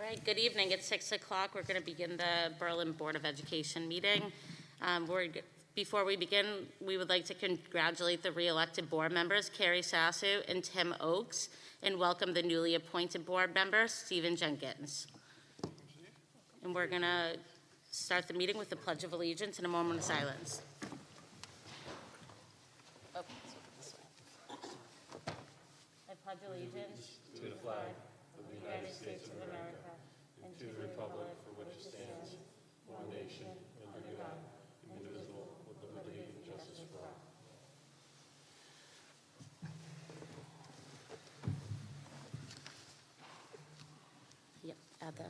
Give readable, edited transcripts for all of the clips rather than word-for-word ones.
right, good evening. It's 6 o'clock. We're going to begin the Berlin Board of Education meeting. Before we begin, we would like to congratulate the re-elected board members, Carrie Sassu and Tim Oakes, and welcome the newly appointed board member, Stephen Jenkins. And we're going to start the meeting with the Pledge of Allegiance and a moment of silence. I pledge allegiance to the flag of the United States of America and to the republic for which it stands, one nation, under God, indivisible, with liberty and justice for all. Yep, add the.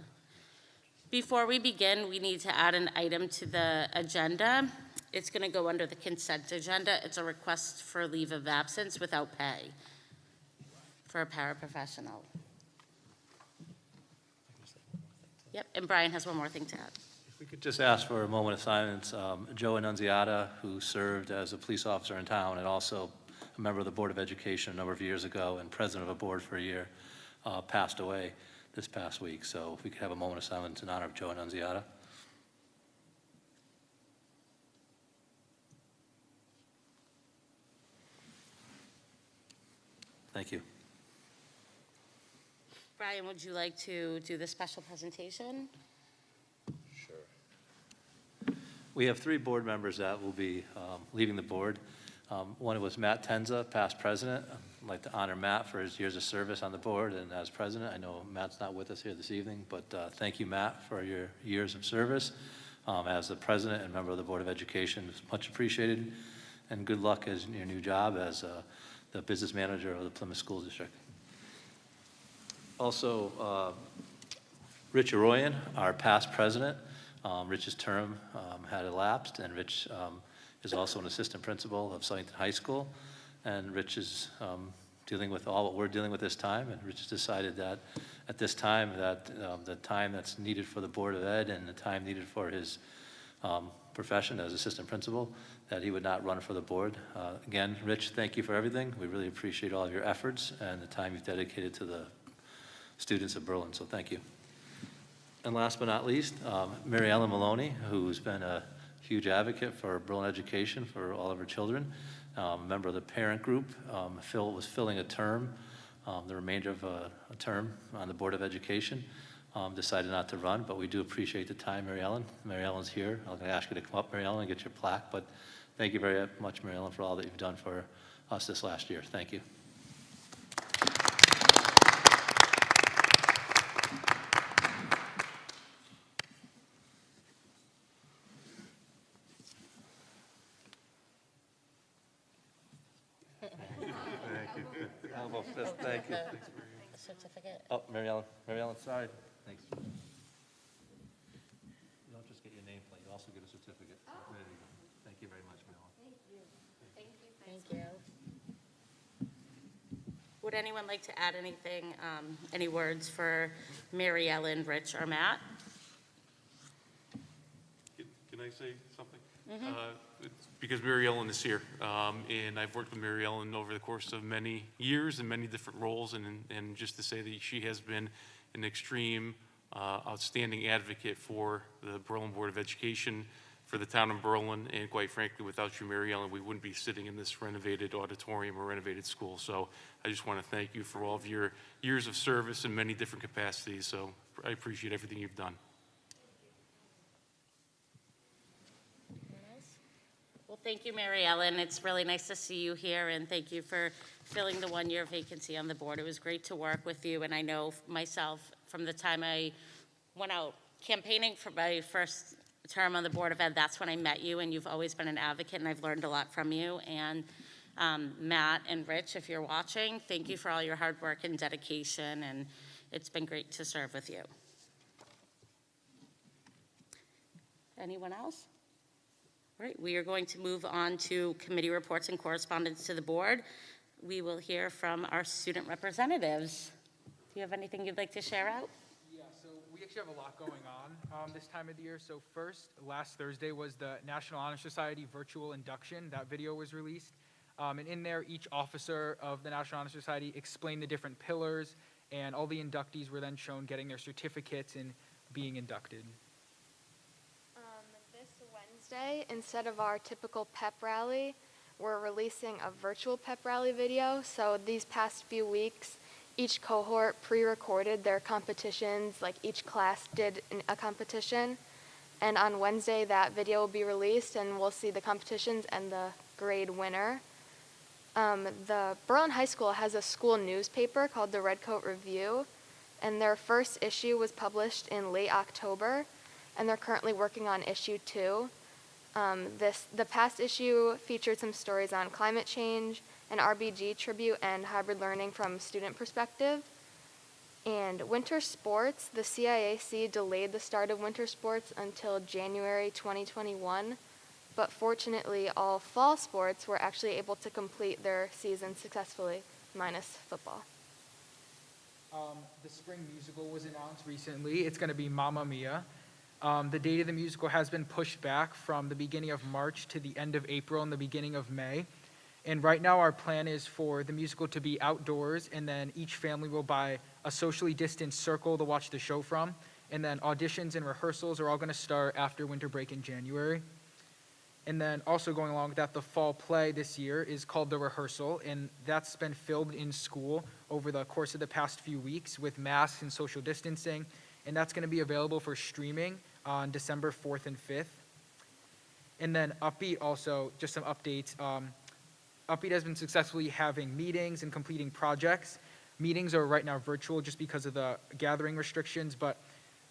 Before we begin, we need to add an item to the agenda. It's going to go under the consent agenda. It's a request for leave of absence without pay for a paraprofessional. Yep, and Brian has one more thing to add. If we could just ask for a moment of silence. Joe Annunziata, who served as a police officer in town and also a member of the Board of Education a number of years ago and president of a board for a year, passed away this past week. So if we could have a moment of silence in honor of Joe Annunziata. Thank you. Brian, would you like to do the special presentation? Sure. We have three board members that will be leaving the board. One was Matt Tenza, past president. I'd like to honor Matt for his years of service on the board and as president. I know Matt's not with us here this evening, but thank you, Matt, for your years of service as the president and member of the Board of Education. It's much appreciated, and good luck as your new job as the business manager of the Plymouth School District. Also, Rich Arroyan, our past president. Rich's term had elapsed, and Rich is also an assistant principal of Southington High School. And Rich is dealing with all what we're dealing with this time, and Rich has decided that at this time that the time that's needed for the Board of Ed and the time needed for his profession as assistant principal, that he would not run for the board. Again, Rich, thank you for everything. We really appreciate all of your efforts and the time you've dedicated to the students of Berlin, so thank you. And last but not least, Mary Ellen Maloney, who's been a huge advocate for Berlin education for all of her children, a member of the parent group. Phil was filling a term, the remainder of a term on the Board of Education. Decided not to run, but we do appreciate the time, Mary Ellen. Mary Ellen's here. I'm going to ask you to come up, Mary Ellen, and get your plaque, but thank you very much, Mary Ellen, for all that you've done for us this last year. Thank you. Thank you. A certificate. Oh, Mary Ellen, sorry. Thanks. You don't just get your nameplate, you also get a certificate. Oh. There you go. Thank you very much, Mary Ellen. Thank you. Would anyone like to add anything, any words for Mary Ellen, Rich, or Matt? Can I say something? Mm-hmm. It's because Mary Ellen is here, and I've worked with Mary Ellen over the course of many years in many different roles, and just to say that she has been an extreme, outstanding advocate for the Berlin Board of Education, for the town of Berlin, and quite frankly, without you, Mary Ellen, we wouldn't be sitting in this renovated auditorium or renovated school. So I just want to thank you for all of your years of service in many different capacities. So I appreciate everything you've done. Well, thank you, Mary Ellen. It's really nice to see you here, and thank you for filling the one-year vacancy on the board. It was great to work with you, and I know myself from the time I went out campaigning for my first term on the Board of Ed, that's when I met you, and you've always been an advocate, and I've learned a lot from you. And Matt and Rich, if you're watching, thank you for all your hard work and dedication, and it's been great to serve with you. Anyone else? All right, we are going to move on to committee reports and correspondence to the board. We will hear from our student representatives. Do you have anything you'd like to share out? Yeah, so we actually have a lot going on this time of the year. So first, last Thursday was the National Honor Society virtual induction. That video was released. And in there, each officer of the National Honor Society explained the different pillars And all the inductees were then shown getting their certificates and being inducted. This Wednesday, instead of our typical pep rally, we're releasing a virtual pep rally video. So these past few weeks, each cohort pre-recorded their competitions, like each class did a competition. And on Wednesday, that video will be released and we'll see the competitions and the grade winner. The Berlin High School has a school newspaper called the Redcoat Review, and their first issue was published in late October, and they're currently working on issue 2. The past issue featured some stories on climate change, an RBG tribute, and hybrid learning from student perspective. And winter sports, the CIAC delayed the start of winter sports until January 2021, but fortunately all fall sports were actually able to complete their season successfully, minus football. The spring musical was announced recently. It's going to be Mamma Mia. The date of the musical has been pushed back from the beginning of March to the end of April and the beginning of May. And right now our plan is for the musical to be outdoors, and then each family will buy a socially distanced circle to watch the show from. And then auditions and rehearsals are all going to start after winter break in January. And then also going along with that, the fall play this year is called The Rehearsal, and that's been filmed in school over the course of the past few weeks with masks and social distancing. And that's going to be available for streaming on December 4th and 5th. And then Upbeat also, just some updates. Upbeat has been successfully having meetings and completing projects. Meetings are right now virtual just because of the gathering restrictions, but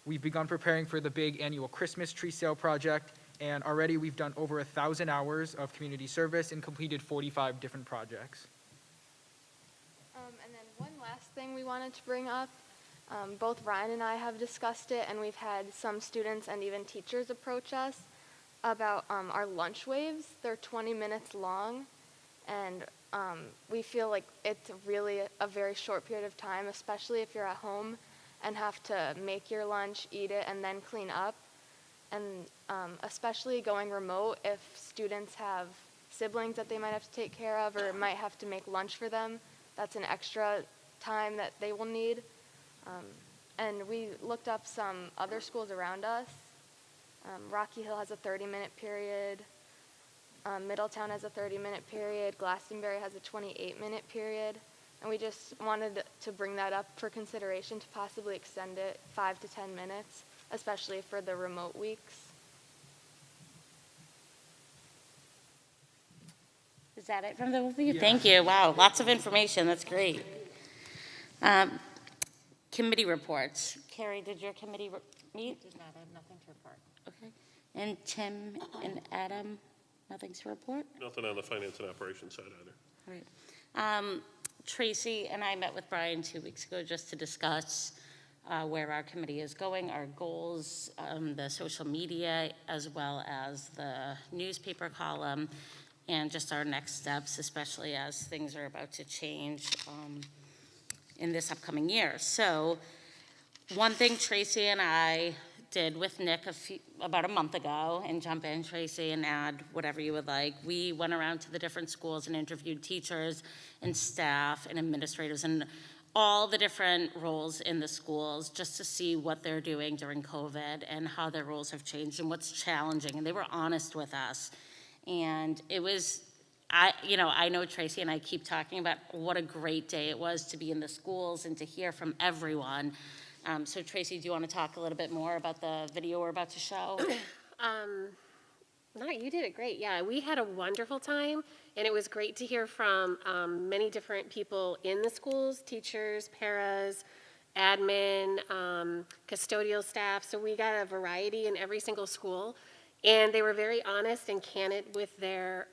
we've begun preparing for the big annual Christmas tree sale project, and already we've done over 1,000 hours of community service and completed 45 different projects. And then one last thing we wanted to bring up, both Ryan and I have discussed it, and we've had some students and even teachers approach us about our lunch waves. They're 20 minutes long, and we feel like it's really a very short period of time, especially if you're at home and have to make your lunch, eat it, and then clean up. And especially going remote, if students have siblings that they might have to take care of or might have to make lunch for them, that's an extra time that they will need. And we looked up some other schools around us. Rocky Hill has a 30-minute period. Middletown has a 30-minute period. Glastonbury has a 28-minute period. And we just wanted to bring that up for consideration to possibly extend it 5 to 10 minutes, especially for the remote weeks. Is that it from the both of you? Yeah. Thank you. Wow, lots of information. That's great. Committee reports. Carrie, did your committee meet? Does not have nothing to report. Okay. And Tim and Adam, nothing to report? Nothing on the finance and operations side either. All right. Tracy and I met with Brian 2 weeks ago just to discuss where our committee is going, our goals, the social media, as well as the newspaper column, and just our next steps, especially as things are about to change in this upcoming year. So one thing Tracy and I did with Nick about a month ago, and jump in, Tracy, and add whatever you would like. We went around to the different schools and interviewed teachers and staff and administrators and all the different roles in the schools just to see what they're doing during COVID and how their roles have changed and what's challenging. And they were honest with us. And it was, I know Tracy and I keep talking about what a great day it was to be in the schools and to hear from everyone. So Tracy, do you want to talk a little bit more about the video we're about to show? No, you did it great. Yeah, we had a wonderful time, and it was great to hear from many different people in the schools, teachers, paras, admin, custodial staff. So we got a variety in every single school, and they were very honest and candid with their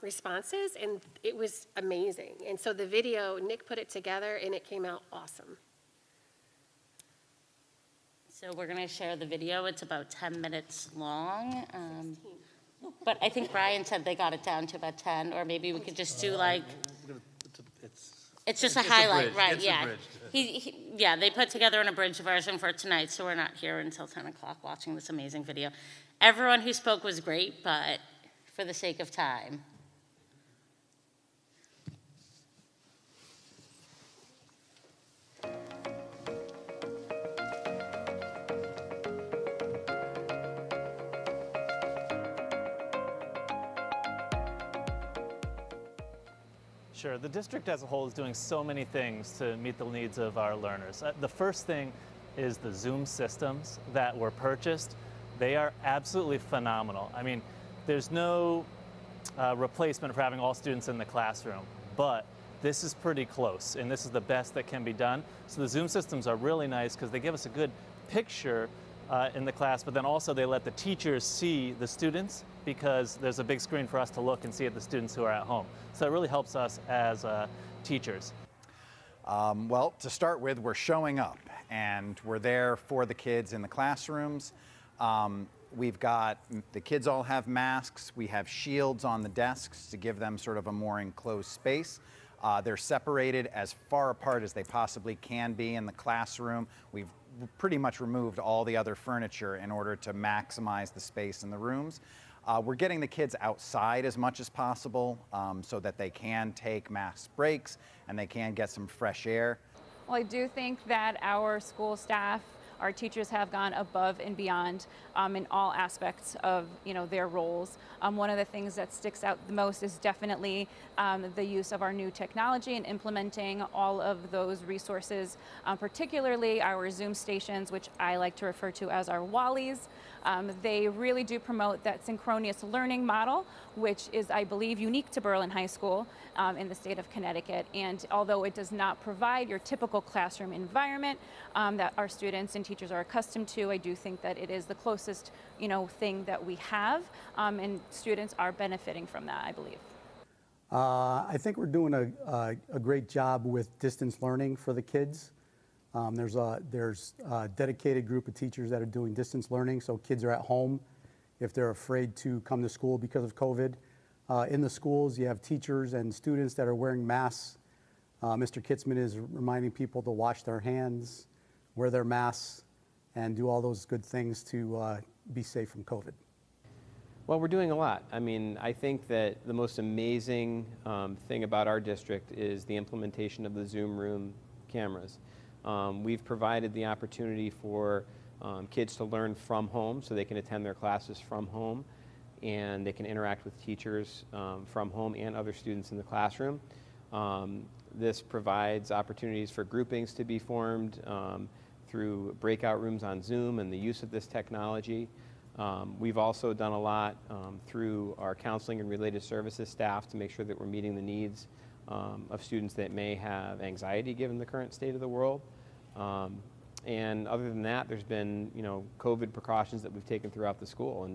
responses, and it was amazing. And so the video, Nick put it together, and it came out awesome. So we're going to share the video. It's about 10 minutes long. But I think Brian said they got it down to about 10, or maybe we could just do like, it's just a highlight, right, It's yeah. abridged. Yeah, they put together an abridged version for tonight, so we're not here until 10 o'clock watching this amazing video. Everyone who spoke was great, but for the sake of time. Sure. The district as a whole is doing so many things to meet the needs of our learners. The first thing is the Zoom systems that were purchased. They are absolutely phenomenal. I mean, there's no replacement for having all students in the classroom, but this is pretty close, and this is the best that can be done. So the Zoom systems are really nice because they give us a good picture in the class, but then also they let the teachers see the students because there's a big screen for us to look and see at the students who are at home. So it really helps us as teachers. Well, to start with, we're showing up, and we're there for the kids in the classrooms. We've got, the kids all have masks. We have shields on the desks to give them sort of a more enclosed space. They're separated as far apart as they possibly can be in the classroom. We've pretty much removed all the other furniture in order to maximize the space in the rooms. We're getting the kids outside as much as possible so that they can take mask breaks and they can get some fresh air. Well, I do think that our school staff, our teachers have gone above and beyond in all aspects of their roles. One of the things that sticks out the most is definitely the use of our new technology and implementing all of those resources, particularly our Zoom stations, which I like to refer to as our Wallies. They really do promote that synchronous learning model, which is, I believe, unique to Berlin High School in the state of Connecticut. And although it does not provide your typical classroom environment that our students and teachers are accustomed to, I do think that it is the closest, thing that we have, and students are benefiting from that, I believe. I think we're doing a great job with distance learning for the kids. There's a dedicated group of teachers that are doing distance learning, so kids are at home if they're afraid to come to school because of COVID. In the schools, you have teachers and students that are wearing masks. Mr. Kitzman is reminding people to wash their hands, wear their masks, and do all those good things to be safe from COVID. Well, we're doing a lot. I mean, I think that the most amazing thing about our district is the implementation of the Zoom room cameras. We've provided the opportunity for kids to learn from home, so they can attend their classes from home, and they can interact with teachers from home and other students in the classroom. This provides opportunities for groupings to be formed through breakout rooms on Zoom and the use of this technology. We've also done a lot through our counseling and related services staff to make sure that we're meeting the needs of students that may have anxiety given the current state of the world. And other than that, there's been COVID precautions that we've taken throughout the school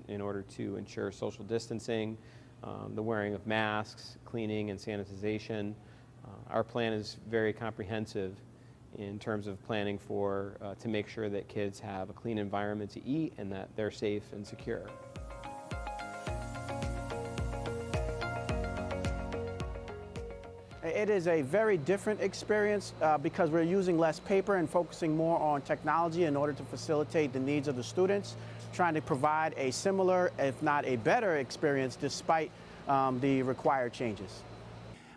in order to ensure social distancing, the wearing of masks, cleaning and sanitization. Our plan is very comprehensive in terms of planning for to make sure that kids have a clean environment to eat and that they're safe and secure. It is a very different experience because we're using less paper and focusing more on technology in order to facilitate the needs of the students, trying to provide a similar, if not a better experience despite the required changes.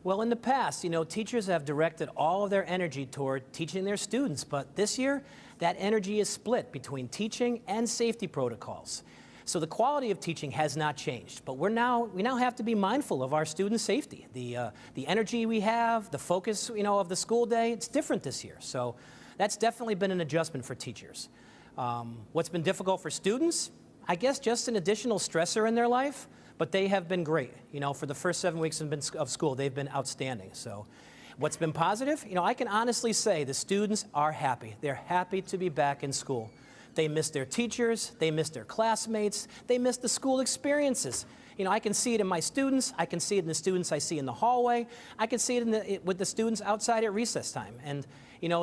Well, in the past, teachers have directed all of their energy toward teaching their students, but this year, that energy is split between teaching and safety protocols. So the quality of teaching has not changed, but we now have to be mindful of our students' safety. The energy we have, the focus, of the school day, it's different this year. So that's definitely been an adjustment for teachers. What's been difficult for students? I guess just an additional stressor in their life. But they have been great. For the first 7 weeks of school, they've been outstanding. So what's been positive? I can honestly say the students are happy. They're happy to be back in school. They miss their teachers. They miss their classmates. They miss the school experiences. I can see it in my students. I can see it in the students I see in the hallway. I can see it with the students outside at recess time. And,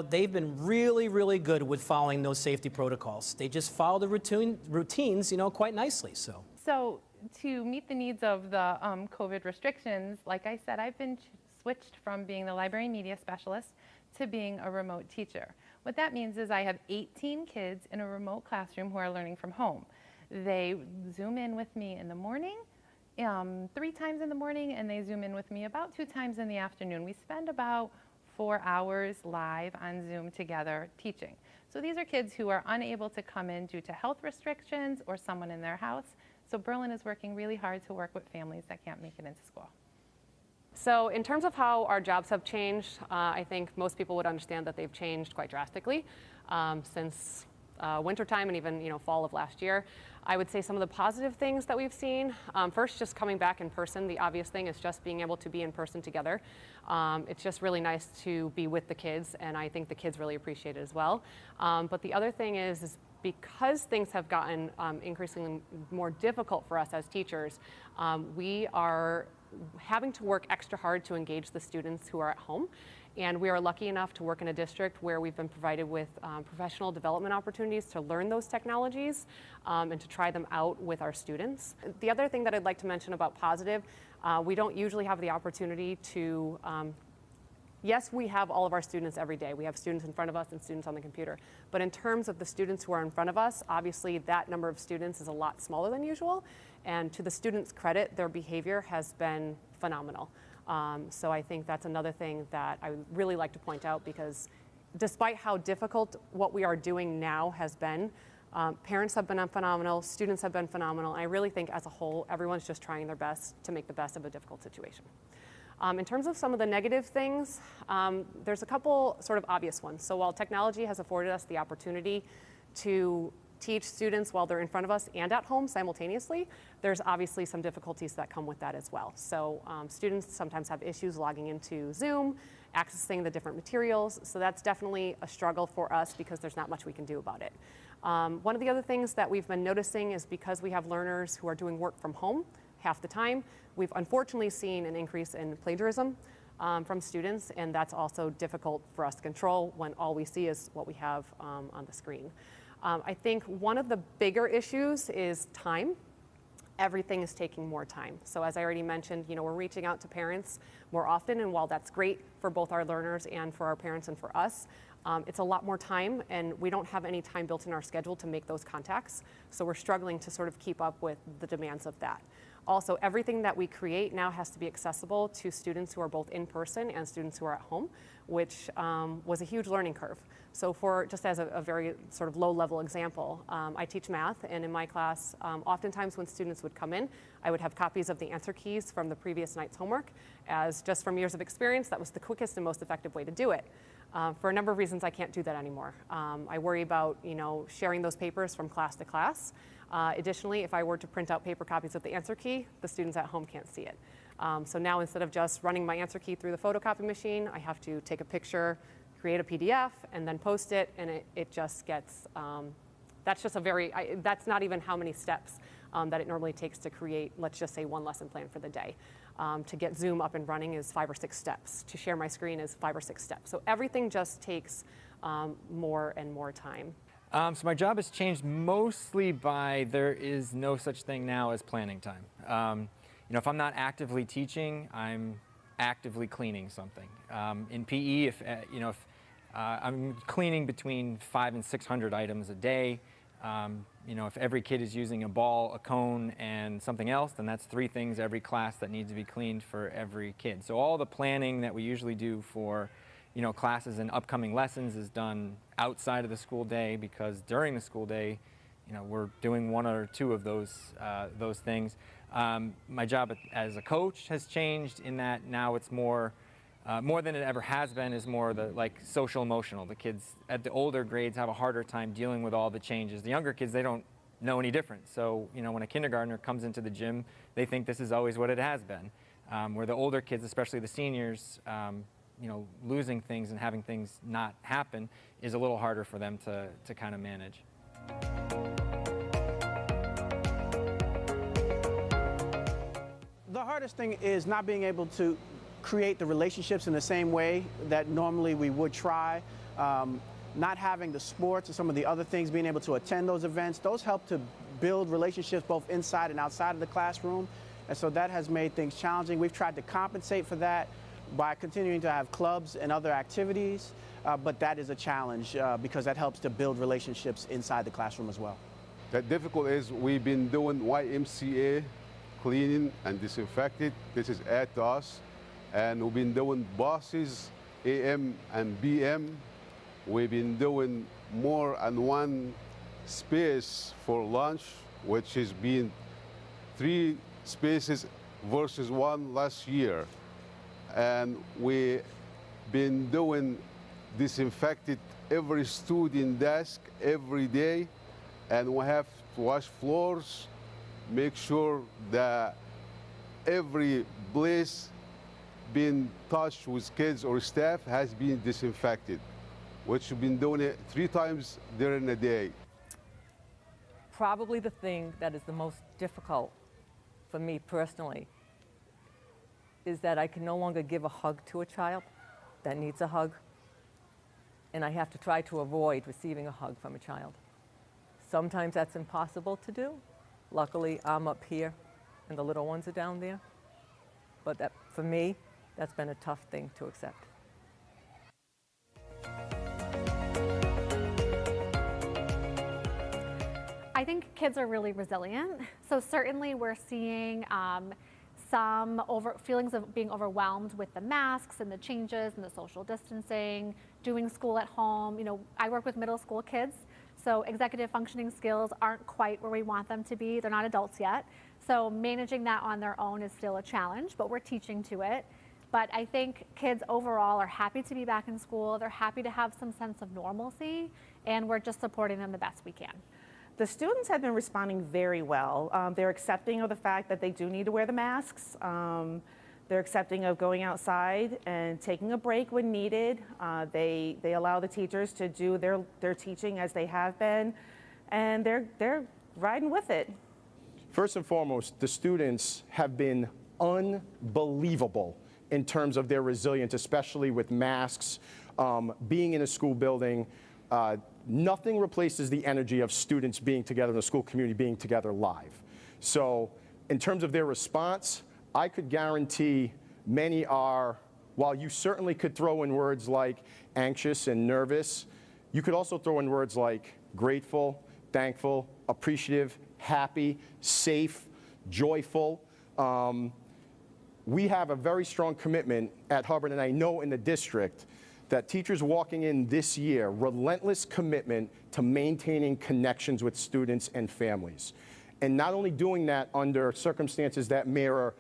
they've been really, really good with following those safety protocols. They just follow the routines, quite nicely. So to meet the needs of the COVID restrictions, like I said, I've been switched from being the library media specialist to being a remote teacher. What that means is I have 18 kids in a remote classroom who are learning from home. They Zoom in with me in the morning, 3 times in the morning, and they Zoom in with me about 2 times in the afternoon. We spend about 4 hours live on Zoom together teaching. So these are kids who are unable to come in due to health restrictions or someone in their house. So Berlin is working really hard to work with families that can't make it into school. So in terms of how our jobs have changed, I think most people would understand that they've changed quite drastically since wintertime and even fall of last year. I would say some of the positive things that we've seen, first just coming back in person. The obvious thing is just being able to be in person together. It's just really nice to be with the kids, and I think the kids really appreciate it as well. But the other thing is because things have gotten increasingly more difficult for us as teachers, we are having to work extra hard to engage the students who are at home. And we are lucky enough to work in a district where we've been provided with professional development opportunities to learn those technologies and to try them out with our students. The other thing that I'd like to mention about positive, we don't usually have the opportunity to yes, we have all of our students every day. We have students in front of us and students on the computer. But in terms of the students who are in front of us, obviously that number of students is a lot smaller than usual. And to the students' credit, their behavior has been phenomenal. So I think that's another thing that I would really like to point out, because despite how difficult what we are doing now has been, parents have been phenomenal, students have been phenomenal. And I really think as a whole, everyone's just trying their best to make the best of a difficult situation. In terms of some of the negative things, there's a couple sort of obvious ones. So while technology has afforded us the opportunity to teach students while they're in front of us and at home simultaneously, there's obviously some difficulties that come with that as well. So students sometimes have issues logging into Zoom, accessing the different materials. So that's definitely a struggle for us because there's not much we can do about it. One of the other things that we've been noticing is because we have learners who are doing work from home half the time, we've unfortunately seen an increase in plagiarism from students, and that's also difficult for us to control when all we see is what we have on the screen. I think one of the bigger issues is time. Everything is taking more time. So as I already mentioned, we're reaching out to parents more often, and while that's great for both our learners and for our parents and for us, it's a lot more time, and we don't have any time built in our schedule to make those contacts. So we're struggling to sort of keep up with the demands of that. Also, everything that we create now has to be accessible to students who are both in person and students who are at home, which was a huge learning curve. So for just as a very sort of low-level example, I teach math, and in my class, oftentimes when students would come in, I would have copies of the answer keys from the previous night's homework, as just from years of experience, that was the quickest and most effective way to do it. For a number of reasons, I can't do that anymore. I worry about sharing those papers from class to class. Additionally, if I were to print out paper copies of the answer key, the students at home can't see it. So now instead of just running my answer key through the photocopy machine, I have to take a picture, create a PDF, and then post it, and it just gets, that's just that's not even how many steps that it normally takes to create, let's just say, one lesson plan for the day. To get Zoom up and running is 5 or 6 steps. To share my screen is 5 or 6 steps. So everything just takes more and more time. So my job has changed mostly by there is no such thing now as planning time. If I'm not actively teaching, I'm actively cleaning something. In PE, if I'm cleaning between 500 and 600 items a day. If every kid is using a ball, a cone, and something else, then that's 3 things every class that needs to be cleaned for every kid. So all the planning that we usually do for classes and upcoming lessons is done outside of the school day, because during the school day, we're doing 1 or 2 of those things. My job as a coach has changed in that now it's more than it ever has been, is more the social emotional. The kids at the older grades have a harder time dealing with all the changes. The younger kids, they don't know any different. So when a kindergartner comes into the gym, they think this is always what it has been. Where the older kids, especially the seniors, losing things and having things not happen is a little harder for them to kind of manage. The hardest thing is not being able to create the relationships in the same way that normally we would try. Not having the sports and some of the other things, being able to attend those events, those help to build relationships both inside and outside of the classroom. And so that has made things challenging. We've tried to compensate for that by continuing to have clubs and other activities, but that is a challenge because that helps to build relationships inside the classroom as well. The difficult is we've been doing YMCA cleaning and disinfecting. This is add to us. And we've been doing buses, AM and BM. We've been doing more than 1 space for lunch, which has been 3 spaces versus 1 last year. and we been doing disinfected every student desk every day, and we have to wash floors, make sure that every place being touched with kids or staff has been disinfected, which we've been doing it 3 times during the day. Probably the thing that is the most difficult for me personally is that I can no longer give a hug to a child that needs a hug, and I have to try to avoid receiving a hug from a child. Sometimes that's impossible to do. Luckily, I'm up here and the little ones are down there. But that, for me, that's been a tough thing to accept. I think kids are really resilient. So certainly we're seeing some feelings of being overwhelmed with the masks and the changes and the social distancing, doing school at home. You know, I work with middle school kids, so executive functioning skills aren't quite where we want them to be. They're not adults yet. So managing that on their own is still a challenge, but we're teaching to it. But I think kids overall are happy to be back in school. They're happy to have some sense of normalcy, and we're just supporting them the best we can. The students have been responding very well. They're accepting of the fact that they do need to wear the masks. They're accepting of going outside and taking a break when needed. They allow the teachers to do their teaching as they have been, and they're riding with it. First and foremost, the students have been unbelievable in terms of their resilience, especially with masks, being in a school building. Nothing replaces the energy of students being together in the school community, being together live. So in terms of their response, I could guarantee many are, while you certainly could throw in words like anxious and nervous, you could also throw in words like grateful, thankful, appreciative, happy, safe, joyful. We have a very strong commitment at Hubbard, and I know in the district, that teachers walking in this year, relentless commitment to maintaining connections with students and families. And not only doing that under circumstances that mirror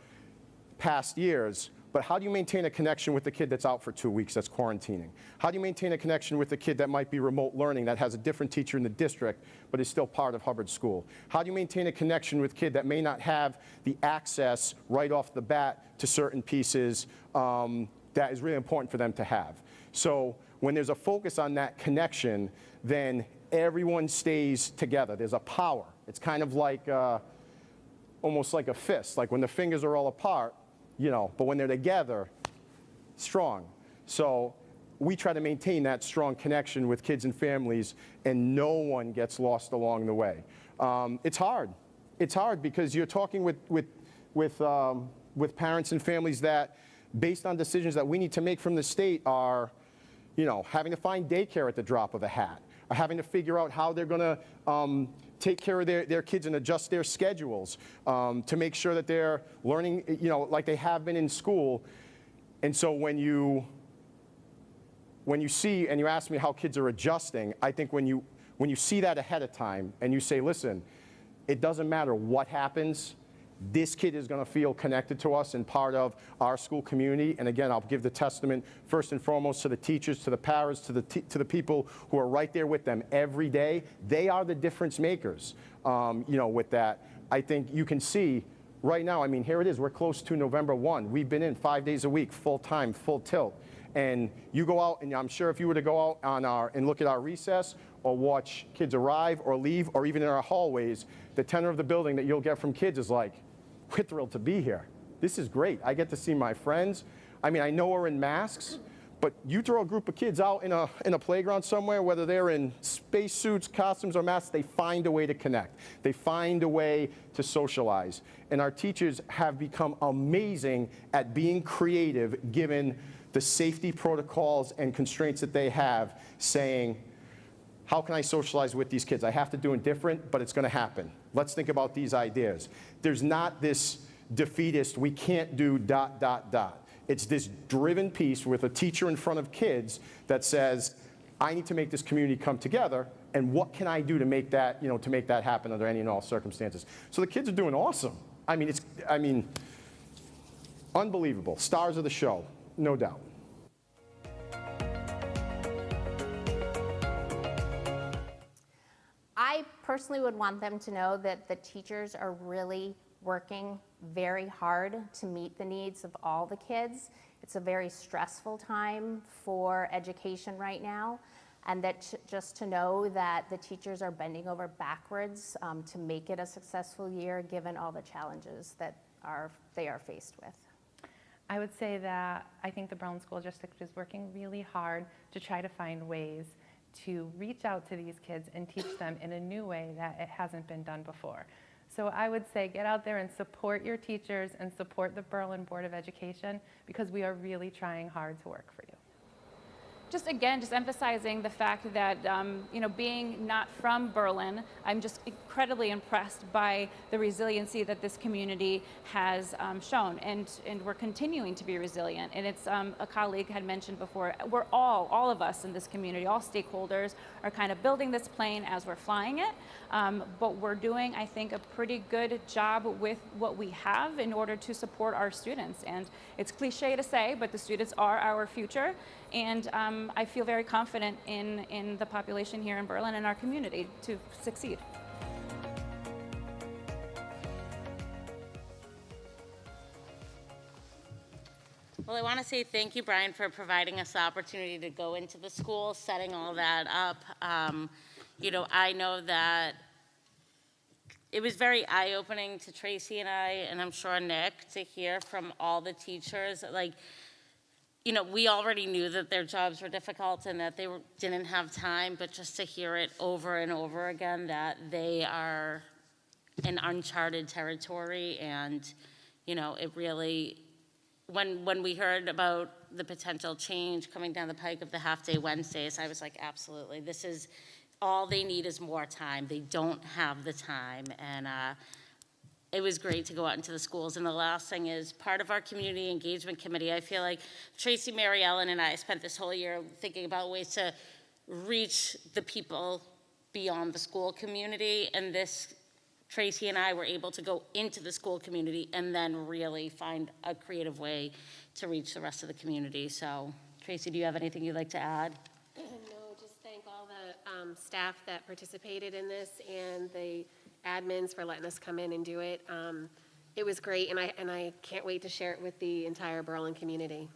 past years, but how do you maintain a connection with the kid that's out for 2 weeks, that's quarantining? How do you maintain a connection with the kid that might be remote learning, that has a different teacher in the district, but is still part of Hubbard School? How do you maintain a connection with a kid that may not have the access right off the bat to certain pieces that is really important for them to have? So when there's a focus on that connection, then everyone stays together. There's a power. It's kind of like, almost like a fist. Like when the fingers are all apart, you know, but when they're together, strong. So we try to maintain that strong connection with kids and families, and no one gets lost along the way. It's hard. It's hard because you're talking with parents and families that, based on decisions that we need to make from the state, are, you know, having to find daycare at the drop of a hat, or having to figure out how they're going to take care of their kids and adjust their schedules to make sure that they're learning, you know, like they have been in school. And so when you see and you ask me how kids are adjusting, I think when you see that ahead of time and you say, listen, it doesn't matter what happens, this kid is going to feel connected to us and part of our school community. And again, I'll give the testament first and foremost to the teachers, to the parents, to the people who are right there with them every day. They are the difference makers, you know, with that. I think you can see right now, I mean, here it is. We're close to November 1. We've been in 5 days a week, full time, full tilt. And you go out, and I'm sure if you were to go out on and look at our recess or watch kids arrive or leave, or even in our hallways, the tenor of the building that you'll get from kids is like, we're thrilled to be here. This is great. I get to see my friends. I mean, I know we're in masks, but you throw a group of kids out in a playground somewhere, whether they're in space suits, costumes, or masks, they find a way to connect. They find a way to socialize. And our teachers have become amazing at being creative, given the safety protocols and constraints that they have, saying, how can I socialize with these kids? I have to do it different, but it's going to happen. Let's think about these ideas. There's not this defeatist, we can't do ... It's this driven piece with a teacher in front of kids that says, I need to make this community come together, and what can I do to make that, you know, to make that happen under any and all circumstances? So the kids are doing awesome. I mean, unbelievable. Stars of the show. No doubt. I personally would want them to know that the teachers are really working very hard to meet the needs of all the kids. It's a very stressful time for education right now, and that just to know that the teachers are bending over backwards to make it a successful year given all the challenges that they are faced with. I would say that I think the Berlin School District is working really hard to try to find ways to reach out to these kids and teach them in a new way that it hasn't been done before. So I would say get out there and support your teachers and support the Berlin Board of Education, because we are really trying hard to work for you. Just again, just emphasizing the fact that, being not from Berlin, I'm just incredibly impressed by the resiliency that this community has shown, and we're continuing to be resilient. And it's, a colleague had mentioned before, we're all of us in this community, all stakeholders are kind of building this plane as we're flying it, but we're doing, I think, a pretty good job with what we have in order to support our students. And it's cliche to say, but the students are our future. And I feel very confident in the population here in Berlin and our community to succeed. Well, I want to say thank you, Brian, for providing us the opportunity to go into the school, setting all that up. I know that it was very eye-opening to Tracy and I, and I'm sure Nick, to hear from all the teachers. We already knew that their jobs were difficult and that they didn't have time, but just to hear it over and over again that they are in uncharted territory, and it really, when we heard about the potential change coming down the pike of the half-day Wednesdays, I was like, absolutely, this is all they need is more time. They don't have the time, and it was great to go out into the schools. And the last thing is, part of our community engagement committee, I feel like Tracy, Mary Ellen, and I spent this whole year thinking about ways to reach the people beyond the school community. And Tracy and I were able to go into the school community and then really find a creative way to reach the rest of the community. So, Tracy, do you have anything you'd like to add? No, just thank all the staff that participated in this and the admins for letting us come in and do it. It was great, and I can't wait to share it with the entire Berlin community.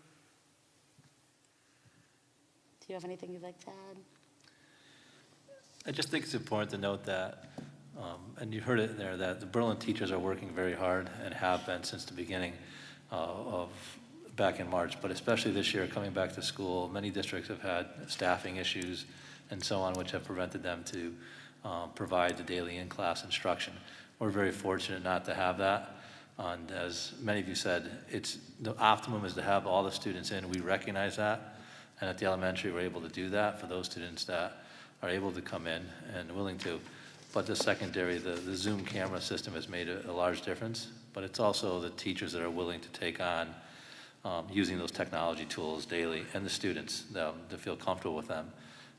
Do you have anything you'd like to add? I just think it's important to note that, and you heard it there, that the Berlin teachers are working very hard and have been since the beginning of back in March, but especially this year coming back to school. Many districts have had staffing issues and so on, which have prevented them to provide the daily in-class instruction. We're very fortunate not to have that. And as many of you said, the optimum is to have all the students in. We recognize that. And at the elementary, we're able to do that for those students that are able to come in and willing to. But the secondary, the Zoom camera system has made a large difference. But it's also the teachers that are willing to take on using those technology tools daily, and the students to feel comfortable with them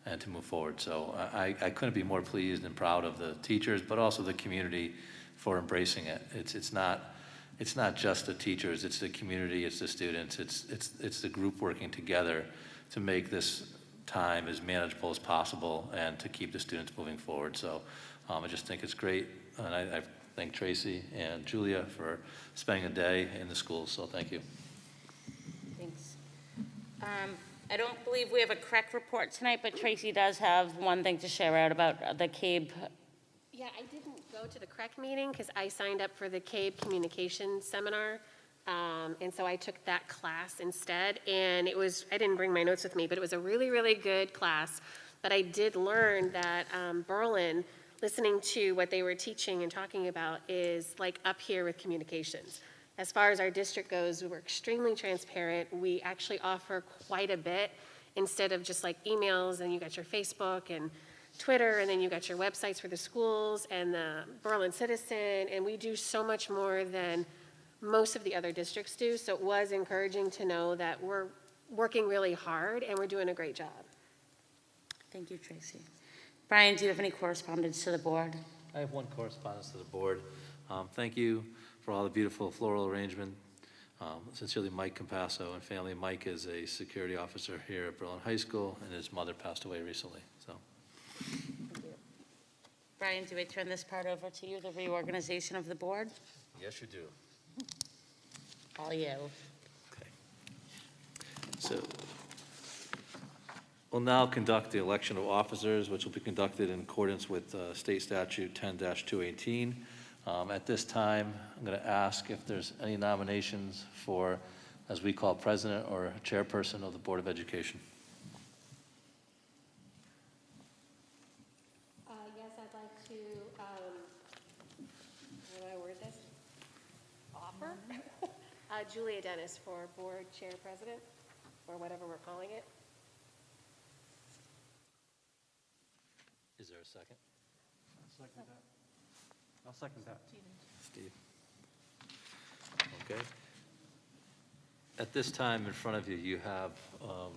and to move forward. So I couldn't be more pleased and proud of the teachers, but also the community for embracing it. It's not just the teachers, it's the community, it's the students, it's the group working together to make this time as manageable as possible and to keep the students moving forward. So I just think it's great, and I thank Tracy and Julia for spending a day in the schools, so thank you. Thanks. I don't believe we have a CREC report tonight, but Tracy does have one thing to share out about the CABE. Yeah, I didn't go to the CREC meeting because I signed up for the CABE communication seminar, and so I took that class instead. And I didn't bring my notes with me, but it was a really, really good class. But I did learn that Berlin, listening to what they were teaching and talking about, is like up here with communications. As far as our district goes, we're extremely transparent. We actually offer quite a bit instead of just like emails, and you got your Facebook and Twitter, and then you got your websites for the schools and the Berlin Citizen, and we do so much more than most of the other districts do. So it was encouraging to know that we're working really hard and we're doing a great job. Thank you, Tracy. Brian, do you have any correspondence to the board? I have one correspondence to the board. Thank you for all the beautiful floral arrangement Sincerely, Mike Compasso and family. Mike is a security officer here at Berlin High School, and his mother passed away recently, so. Brian, do I turn this part over to you, the reorganization of the board? Yes, you do. All you. So we'll now conduct the election of officers, which will be conducted in accordance with State Statute 10-218. At this time, I'm going to ask if there's any nominations for, as we call, president or chairperson of the Board of Education. Yes, I'd like to, how do I word this? Offer? Julia Dennis for board chair president, or whatever we're calling it. Is there a second? I'll second that. Steve. Okay. At this time, in front of you, you have a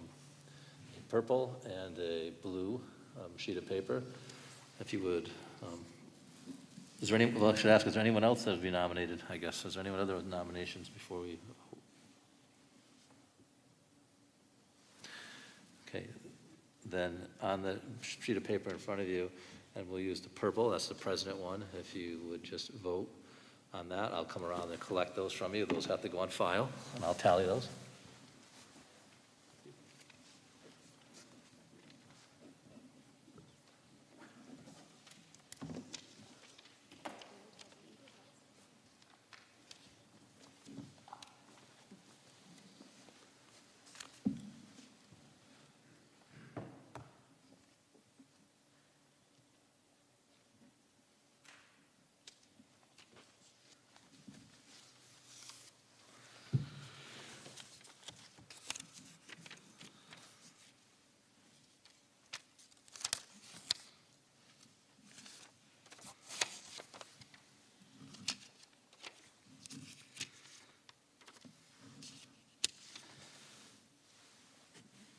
purple and a blue sheet of paper. If you would, is there any, well, I should ask, is there anyone else that would be nominated, I guess? Is there anyone other nominations before we? Okay. Then on the sheet of paper in front of you, and we'll use the purple, that's the president one. If you would just vote on that, I'll come around and collect those from you. Those have to go on file, and I'll tally those.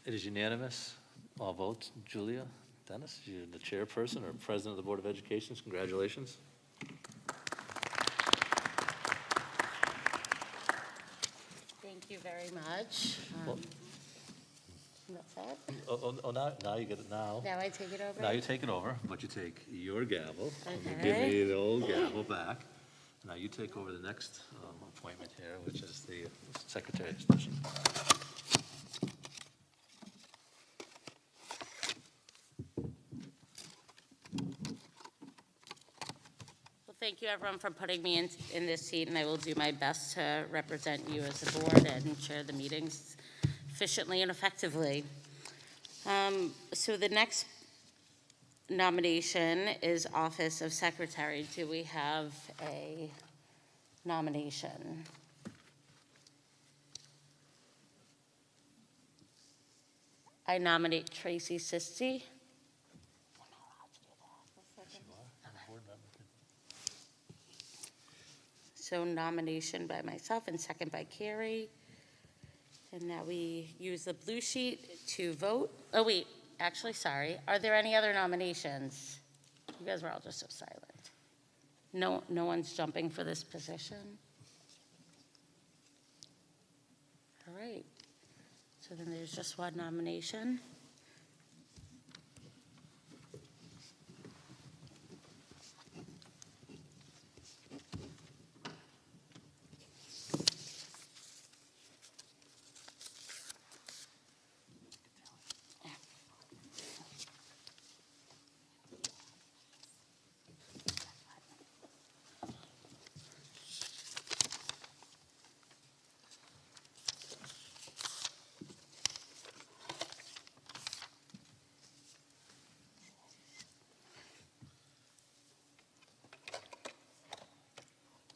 It is unanimous, all votes. Julia Dennis, you're the chairperson or president of the Board of Education. Congratulations. Thank you very much. That's it? Oh, now you get it now. Now I take it over? Now you take it over, but you take your gavel. And you Okay. give me the old gavel back. Now you take over the next appointment here, which is the secretary's position. Thank you, everyone, for putting me in this seat, and I will do my best to represent you as a board and chair the meetings efficiently and effectively. So the next nomination is Office of Secretary. Do we have a nomination? I nominate Tracy Sisti. So nomination by myself and second by Carrie. And now we use the blue sheet to vote. Oh, wait, actually, sorry. Are there any other nominations? You guys were all just so silent. No one's jumping for this position? All right. So then there's just one nomination.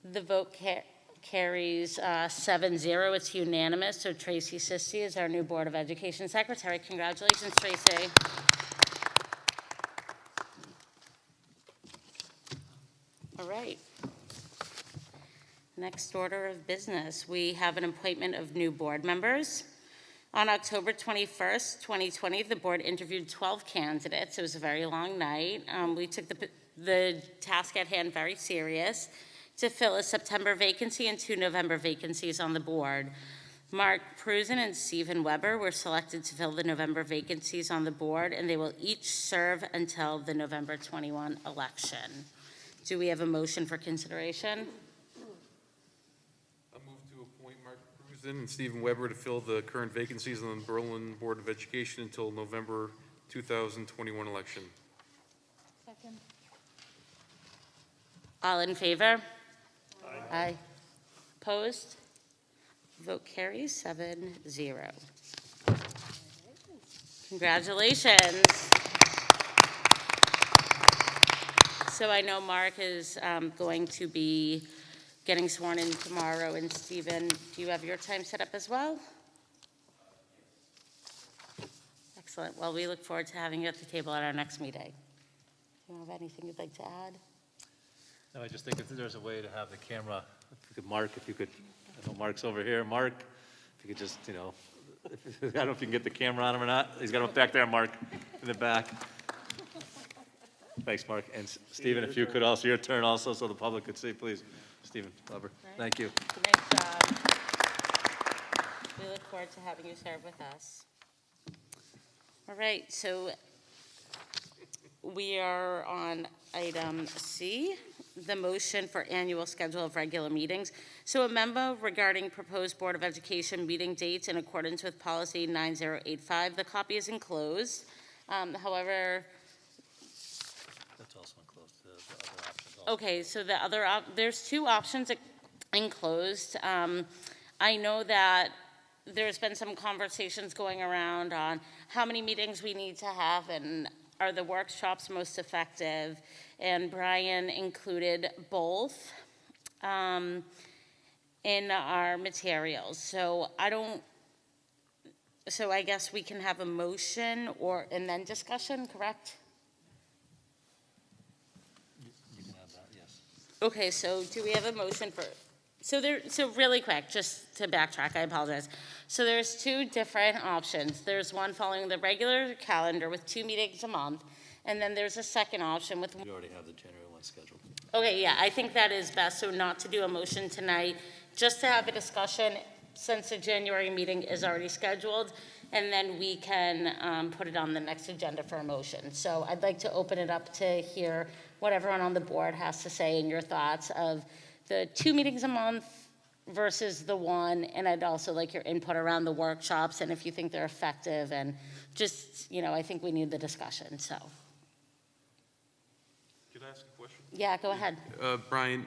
The vote carries 7-0. It's unanimous. So Tracy Sisti is our new Board of Education Secretary. Congratulations, Tracy. All right. Next order of business, we have an appointment of new board members. On October 21st, 2020, the board interviewed 12 candidates. It was a very long night. We took the task at hand very serious. to fill a September vacancy and 2 November vacancies on the board. Mark Prusen and Stephen Weber were selected to fill the November vacancies on the board, and they will each serve until the November 21 election. Do we have a motion for consideration? I move to appoint Mark Prusen and Stephen Weber to fill the current vacancies on the Berlin Board of Education until November 2021 election. Second. All in favor? Aye. Opposed? Vote carries 7-0. Congratulations. So I know Mark is going to be getting sworn in tomorrow, and Stephen, do you have your time set up as well? Excellent. Well, we look forward to having you at the table at our next meeting. Do you have anything you'd like to add? No, I just think if there's a way to have the camera, if you could, Mark, if you could, I know Mark's over here. Mark, if you could just, I don't know if you can get the camera on him or not. He's got him back there, Mark, in the back. Thanks, Mark. And Stephen, if you could also, your turn also, so the public could see, please. Stephen Weber, thank you. Nice job. We look forward to having you serve with us. All right, so we are on item C, the motion for annual schedule of regular meetings. So a memo regarding proposed Board of Education meeting dates in accordance with policy 9085. The copy is enclosed. However, That's also enclosed, the other options also. okay, so the other, there's 2 options enclosed. I know that there's been some conversations going around on how many meetings we need to have and are the workshops most effective, and Brian included both in our materials. So I guess we can have a motion and then discussion, correct? You can have that, yes. Okay, so do we have a motion for, so really quick, just to backtrack, I apologize. So there's 2 different options. There's one following the regular calendar with 2 meetings a month, and then there's a second option with. We already have the January 1 scheduled. Okay, yeah, I think that is best, so not to do a motion tonight, just to have a discussion since the January meeting is already scheduled, and then we can put it on the next agenda for a motion. So I'd like to open it up to hear what everyone on the board has to say and your thoughts of the 2 meetings a month versus the 1, and I'd also like your input around the workshops and if you think they're effective, and just, I think we need the discussion, so. Could I ask a question? Yeah, go ahead. Brian,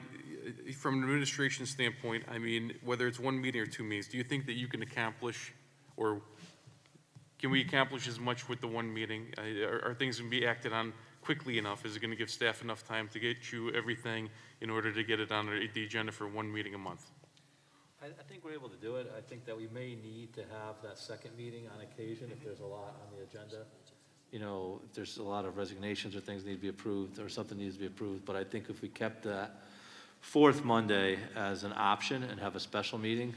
from an administration standpoint, I mean, whether it's 1 meeting or 2 meetings, do you think that you can accomplish, or can we accomplish as much with the 1 meeting? Are things going to be acted on quickly enough? Is it going to give staff enough time to get you everything in order to get it on the agenda for 1 meeting a month? I think we're able to do it. I think that we may need to have that second meeting on occasion if there's a lot on the agenda. If there's a lot of resignations or things need to be approved or something needs to be approved. But I think if we kept that 4th Monday as an option and have a special meeting,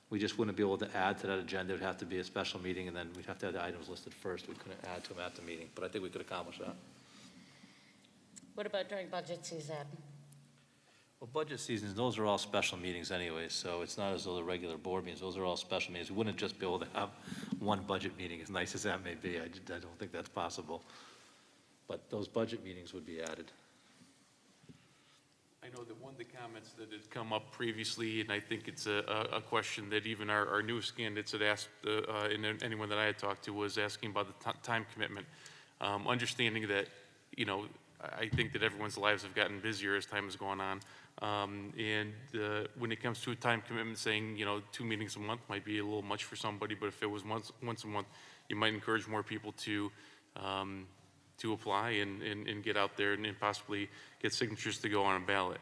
we just wouldn't be able to add to that agenda. It would have to be a special meeting, and then we'd have to have the items listed first. We couldn't add to them at the meeting, but I think we could accomplish that. What about during budget season? Well, budget seasons, those are all special meetings anyway, so it's not as though the regular board meetings, those are all special meetings. We wouldn't just be able to have 1 budget meeting, as nice as that may be. I don't think that's possible. But those budget meetings would be added. I know that one of the comments that had come up previously, and I think it's a question that even our newest candidates had asked, and anyone that I had talked to was asking about the time commitment. Understanding that, I think that everyone's lives have gotten busier as time has gone on. And when it comes to a time commitment, saying, 2 meetings a month might be a little much for somebody, but if it was once a month, you might encourage more people to apply and get out there and possibly get signatures to go on a ballot.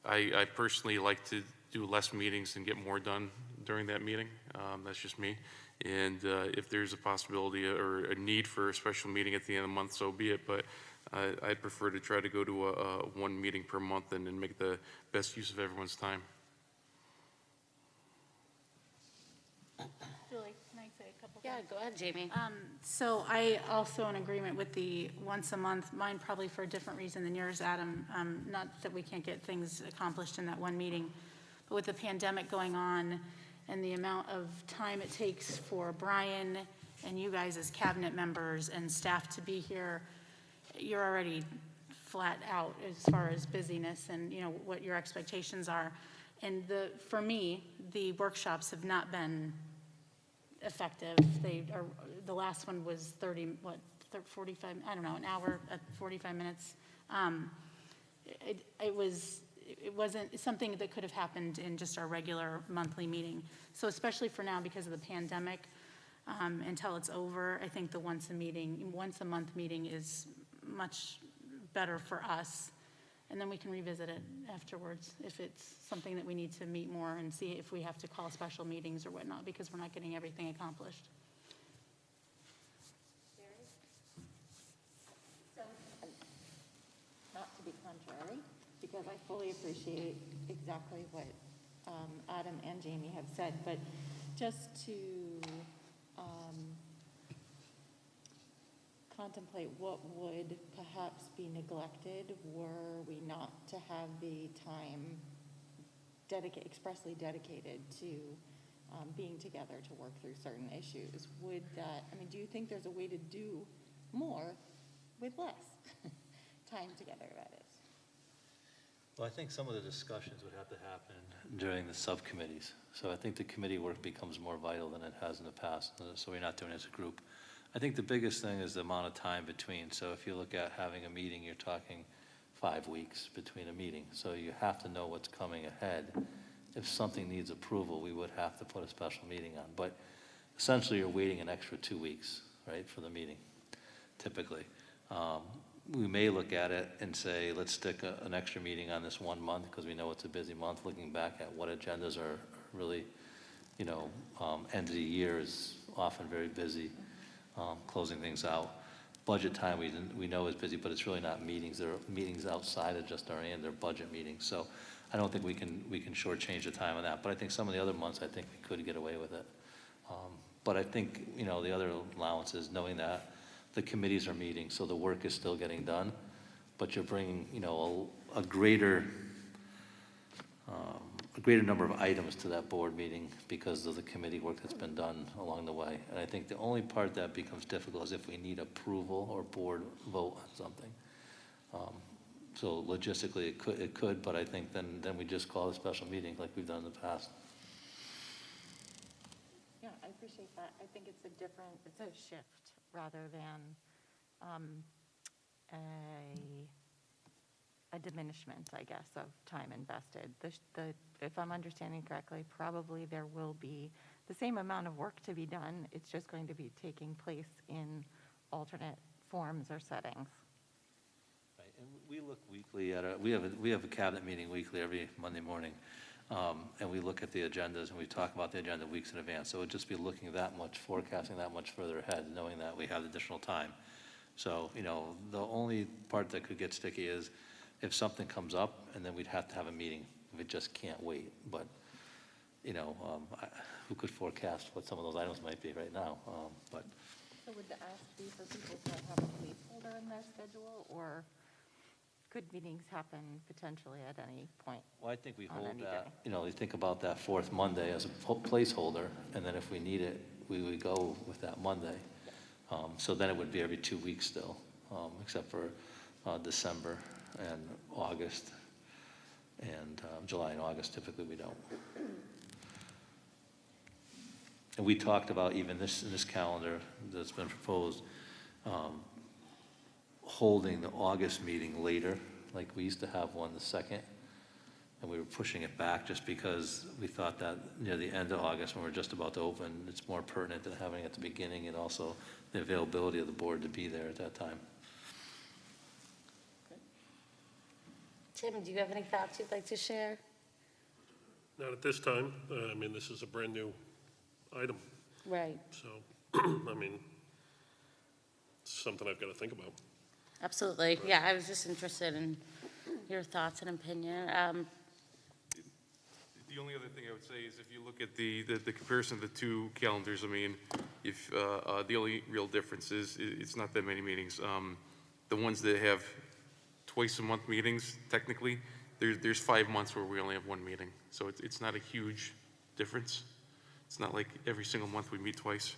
I personally like to do less meetings and get more done during that meeting. That's just me. And if there's a possibility or a need for a special meeting at the end of the month, so be it. But I'd prefer to try to go to a 1 meeting per month and make the best use of everyone's time. Julie, can I say a couple Yeah, go ahead, Jamie. So I also in agreement with the once a month, mine probably for a different reason than yours, Adam. Not that we can't get things accomplished in that one meeting, but with the pandemic going on and the amount of time it takes for Brian and you guys as cabinet members and staff to be here, you're already flat out as far as busyness and what your expectations are. And for me, the workshops have not been effective. The last one was 45, I don't know, an hour, 45 minutes. It wasn't something that could have happened in just our regular monthly meeting. So especially for now, because of the pandemic, until it's over, I think the once a month meeting is much better for us. And then we can revisit it afterwards if it's something that we need to meet more and see if we have to call special meetings or whatnot, because we're not getting everything accomplished. Not to be contrary, because I fully appreciate exactly what Adam and Jamie have said, but just to contemplate what would perhaps be neglected were we not to have the time expressly dedicated to being together to work through certain issues. Would that, do you think there's a way to do more with less time together, that is? Well, I think some of the discussions would have to happen during the subcommittees. So I think the committee work becomes more vital than it has in the past, so we're not doing it as a group. I think the biggest thing is the amount of time between. So if you look at having a meeting, you're talking 5 weeks between a meeting. So you have to know what's coming ahead. If something needs approval, we would have to put a special meeting on. But essentially, you're waiting an extra 2 weeks, right, for the meeting, typically. We may look at it and say, let's stick an extra meeting on this 1 month because we know it's a busy month, looking back at what agendas are really, end of the year is often very busy. Closing things out. Budget time we know is busy, but it's really not meetings. There are meetings outside of just our end. They're budget meetings. So I don't think we can shortchange the time on that. But I think some of the other months, I think we could get away with it. But I think the other allowance is knowing that the committees are meeting, so the work is still getting done, but you're bringing a greater number of items to that board meeting because of the committee work that's been done along the way. And I think the only part that becomes difficult is if we need approval or board vote on something. So logistically it could, but I think then we just call a special meeting like we've done in the past. Yeah, I appreciate that. I think it's a shift rather than a diminishment, I guess, of time invested. If I'm understanding correctly, probably there will be the same amount of work to be done. It's just going to be taking place in alternate forms or settings. Right, and we look weekly at we have a cabinet meeting weekly every Monday morning, and we look at the agendas and we talk about the agenda weeks in advance. So it would just be looking that much, forecasting that much further ahead, knowing that we have additional time. So the only part that could get sticky is if something comes up, and then we'd have to have a meeting. We just can't wait. But, who could forecast what some of those items might be right now? So would the ask be for people to have a placeholder in their schedule, or could meetings happen potentially at any point? Well, I think we hold that, you think about that fourth Monday as a placeholder, and then if we need it, we would go with that Monday. So then it would be every 2 weeks still, except for December and August, and July and August, typically we don't. And we talked about even this calendar that's been proposed, holding the August meeting later, like we used to have one the 2nd, and we were pushing it back just because we thought that near the end of August, when we're just about to open, it's more pertinent than having it at the beginning, and also the availability of the board to be there at that time. Tim, do you have any thoughts you'd like to share? Not at this time. This is a brand new item. Right. So, it's something I've got to think about. Absolutely. Yeah, I was just interested in your thoughts and opinion. The only other thing I would say is if you look at the comparison of the two calendars, If, the only real difference is it's not that many meetings. The ones that have twice a month meetings, technically, there's 5 months where we only have one meeting. So it's not a huge difference. It's not like every single month we meet twice.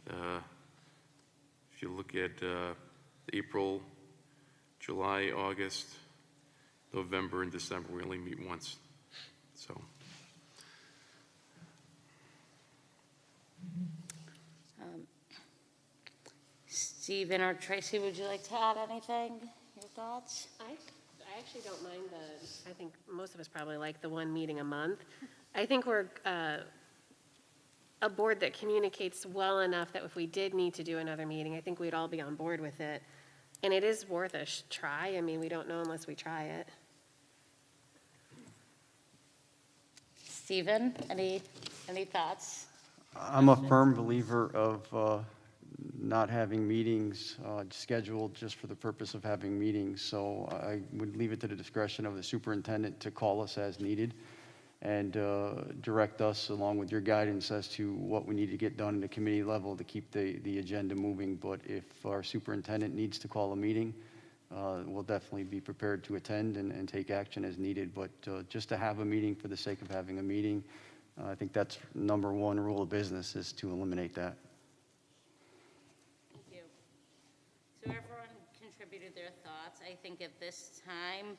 If you look at April, July, August, November, and December, we only meet once. So. Stephen or Tracy, would you like to add anything? Your thoughts? I actually don't mind I think most of us probably like the one meeting a month. I think we're a board that communicates well enough that if we did need to do another meeting, I think we'd all be on board with it. And it is worth a try. I mean, we don't know unless we try it. Stephen, any thoughts? I'm a firm believer of not having meetings scheduled just for the purpose of having meetings. So I would leave it to the discretion of the superintendent to call us as needed and direct us along with your guidance as to what we need to get done at the committee level to keep the agenda moving. But if our superintendent needs to call a meeting, we'll definitely be prepared to attend and take action as needed. But just to have a meeting for the sake of having a meeting, I think that's number one rule of business, is to eliminate that. Thank you. So everyone contributed their thoughts. I think at this time,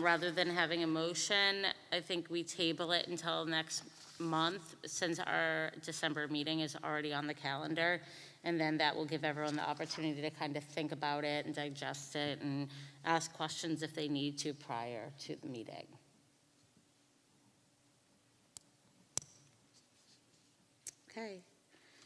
rather than having a motion, I think we table it until next month, since our December meeting is already on the calendar. And then that will give everyone the opportunity to kind of think about it and digest it and ask questions if they need to prior to the meeting. Okay,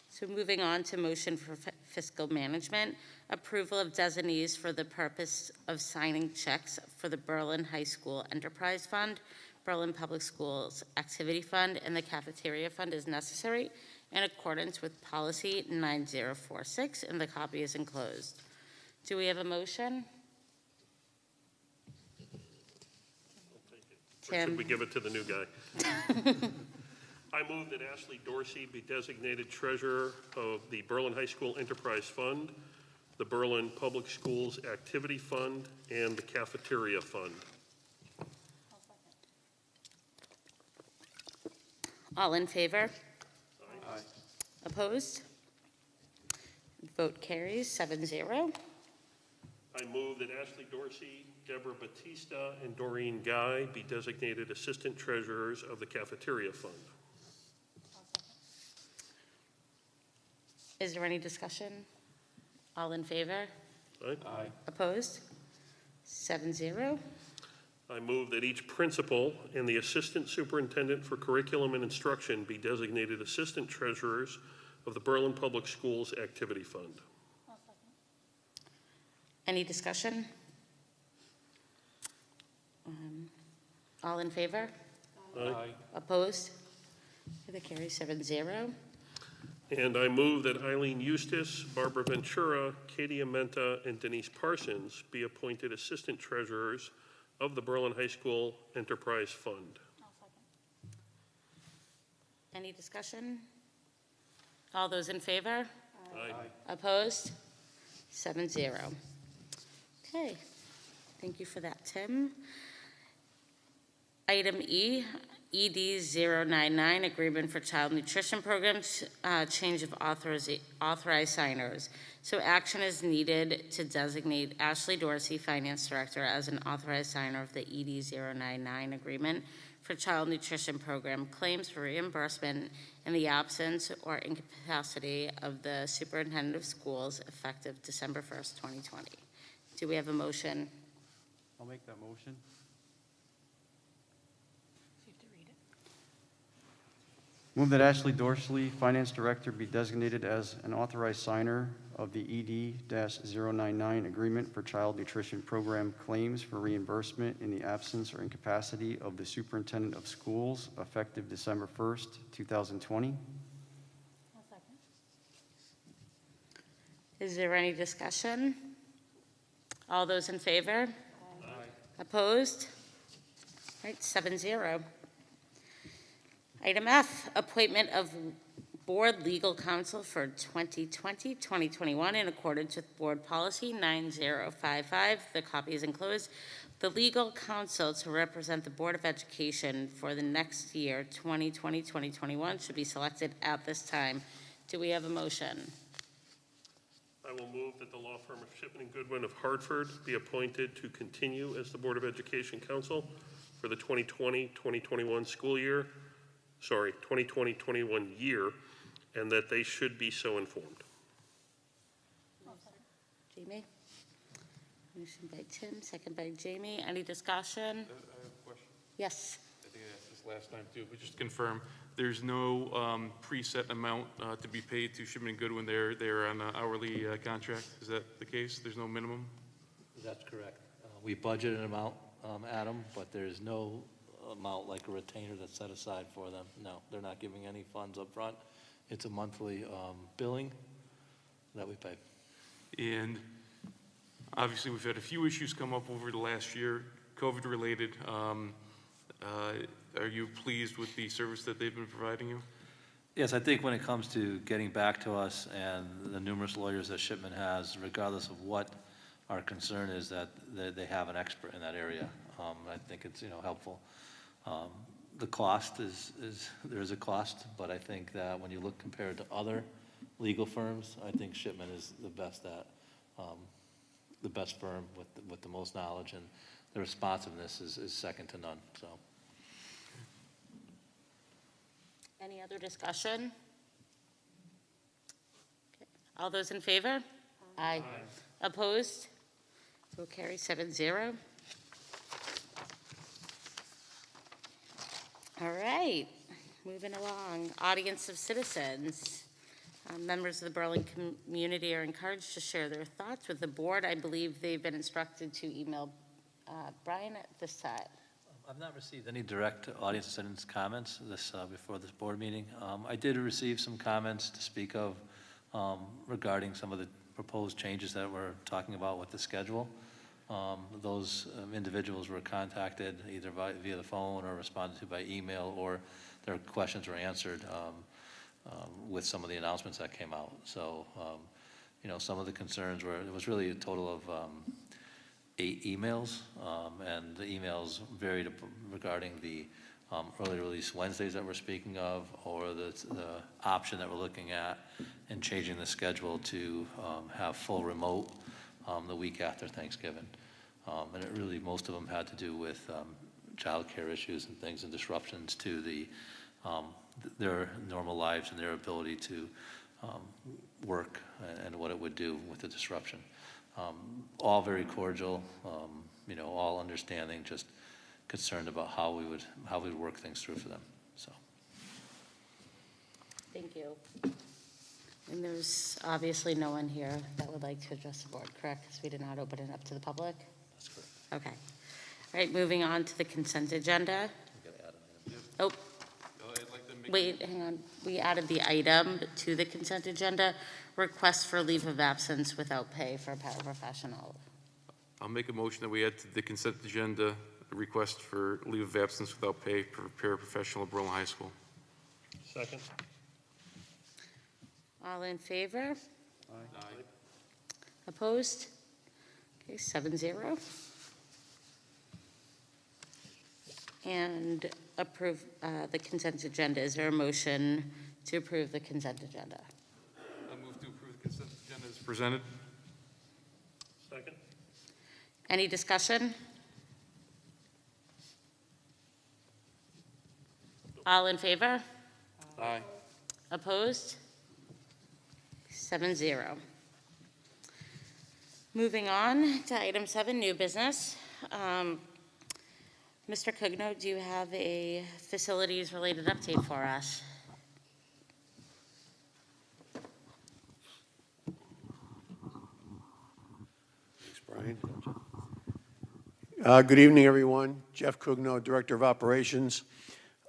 so moving on to motion for fiscal management, approval of designees for the purpose of signing checks for the Berlin High School Enterprise Fund, Berlin Public Schools Activity Fund, and the Cafeteria Fund is necessary in accordance with policy 9046, and the copy is enclosed. Do we have a motion? Or should we give it to the new guy? I move that Ashley Dorsey be designated treasurer of the Berlin High School Enterprise Fund, the Berlin Public Schools Activity Fund, and the Cafeteria Fund. All in favor? Aye. Opposed? Vote carries 7-0. I move that Ashley Dorsey, Deborah Batista, and Doreen Guy be designated assistant treasurers of the Cafeteria Fund. Is there any discussion? All in favor? Aye. Opposed? 7-0. I move that each principal and the assistant superintendent for curriculum and instruction be designated assistant treasurers of the Berlin Public Schools Activity Fund. Any discussion? All in favor? Aye. Opposed? That carries 7-0. And I move that Eileen Eustace, Barbara Ventura, Katie Amenta, and Denise Parsons be appointed assistant treasurers of the Berlin High School Enterprise Fund. Any discussion? All those in favor? Aye. Opposed? 7-0. Okay, thank you for that, Tim. Item E, ED 099, Agreement for Child Nutrition Programs, change of authorized signers. So action is needed to designate Ashley Dorsey, Finance Director, as an authorized signer of the ED 099 Agreement for Child Nutrition Program claims for reimbursement in the absence or incapacity of the Superintendent of Schools effective December 1st, 2020. Do we have a motion? I'll make that motion. Move that Ashley Dorsey, Finance Director, be designated as an authorized signer of the ED-099 Agreement for Child Nutrition Program claims for reimbursement in the absence or incapacity of the Superintendent of Schools effective December 1st, 2020. Is there any discussion? All those in favor? Aye. Opposed? All right, 7-0. Item F, appointment of Board Legal Counsel for 2020-2021 in accordance with Board Policy 9055. The copy is enclosed. The legal counsel to represent the Board of Education for the next year, 2020-2021, should be selected at this time. Do we have a motion? I will move that the law firm of Shipman and Goodwin of Hartford be appointed to continue as the Board of Education counsel for the 2020-2021 school year, 2020-21 year, and that they should be so informed. Jamie? Motion by Tim, second by Jamie. Any discussion? I have a question. Yes. I think I asked this last time too, but just to confirm, there's no preset amount to be paid to Shipman and Goodwin. They're on an hourly contract. Is that the case? There's no minimum? That's correct. We budget an amount, Adam, but there's no amount like a retainer that's set aside for them. No, they're not giving any funds up front. It's a monthly billing that we pay. And obviously, we've had a few issues come up over the last year, COVID-related. Are you pleased with the service that they've been providing you? Yes, I think when it comes to getting back to us and the numerous lawyers that Shipman has, regardless of what our concern is, that they have an expert in that area. I think it's helpful. The cost is there is a cost, but I think that when you look compared to other legal firms, I think Shipman is the best firm with the most knowledge, and the responsiveness is second to none. So. Any other discussion? Okay. All those in favor? Aye. Opposed? Will carry 7-0. All right, moving along. Audience of citizens. Members of the Berlin community are encouraged to share their thoughts with the board. I believe they've been instructed to email Brian at this time. I've not received any direct audience of citizens comments before this board meeting. I did receive some comments to speak of regarding some of the proposed changes that we're talking about with the schedule. Those individuals were contacted either via the phone or responded to by email, or their questions were answered with some of the announcements that came out. So, some of the concerns were, it was really a total of 8 emails, and the emails varied regarding the early release Wednesdays that we're speaking of, or the option that we're looking at in changing the schedule to have full remote the week after Thanksgiving. And it really, most of them had to do with child care issues and things and disruptions to their normal lives and their ability to work and what it would do with the disruption. All very cordial, all understanding, just concerned about how we would work things through for them. So. Thank you. And there's obviously no one here that would like to address the board, correct? Because we did not open it up to the public? That's correct. Okay. All right, moving on to the consent agenda. Oh, wait, hang on. We added the item to the consent agenda, request for leave of absence without pay for a paraprofessional. I'll make a motion that we add to the consent agenda a request for leave of absence without pay for paraprofessional at Berlin High School. Second. All in favor? Aye. Opposed? Okay, 7-0. And approve the consent agenda. Is there a motion to approve the consent agenda? I move to approve the consent agenda as presented. Second. Any discussion? All in favor? Aye. Opposed? 7-0. Moving on to item 7, new business. Mr. Cugno, do you have a facilities-related update for us? Thanks, Brian. Good evening, everyone. Jeff Cugno, Director of Operations.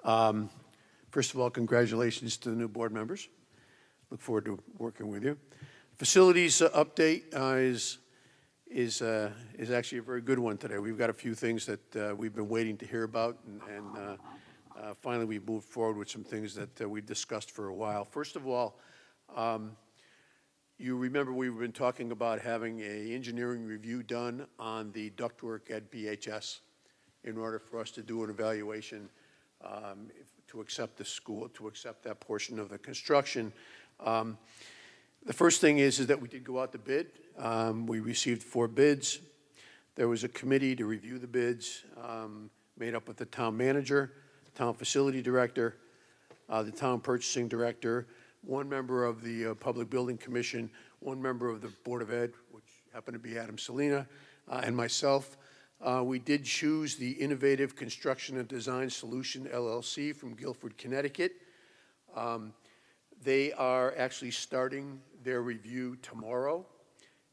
First of all, congratulations to the new board members. Look forward to working with you. Facilities update is actually a very good one today. We've got a few things that we've been waiting to hear about, and finally we moved forward with some things that we discussed for a while. First of all, you remember we've been talking about having an engineering review done on the ductwork at BHS in order for us to do an evaluation to accept the school, to accept that portion of the construction. The first thing is that we did go out to bid. We received 4 bids. There was a committee to review the bids made up of the town manager, the town facility director, the town purchasing director, 1 member of the Public Building Commission, 1 member of the Board of Ed, which happened to be Adam Salina, and myself. We did choose the Innovative Construction and Design Solution, LLC, from Guilford, Connecticut. They are actually starting their review tomorrow,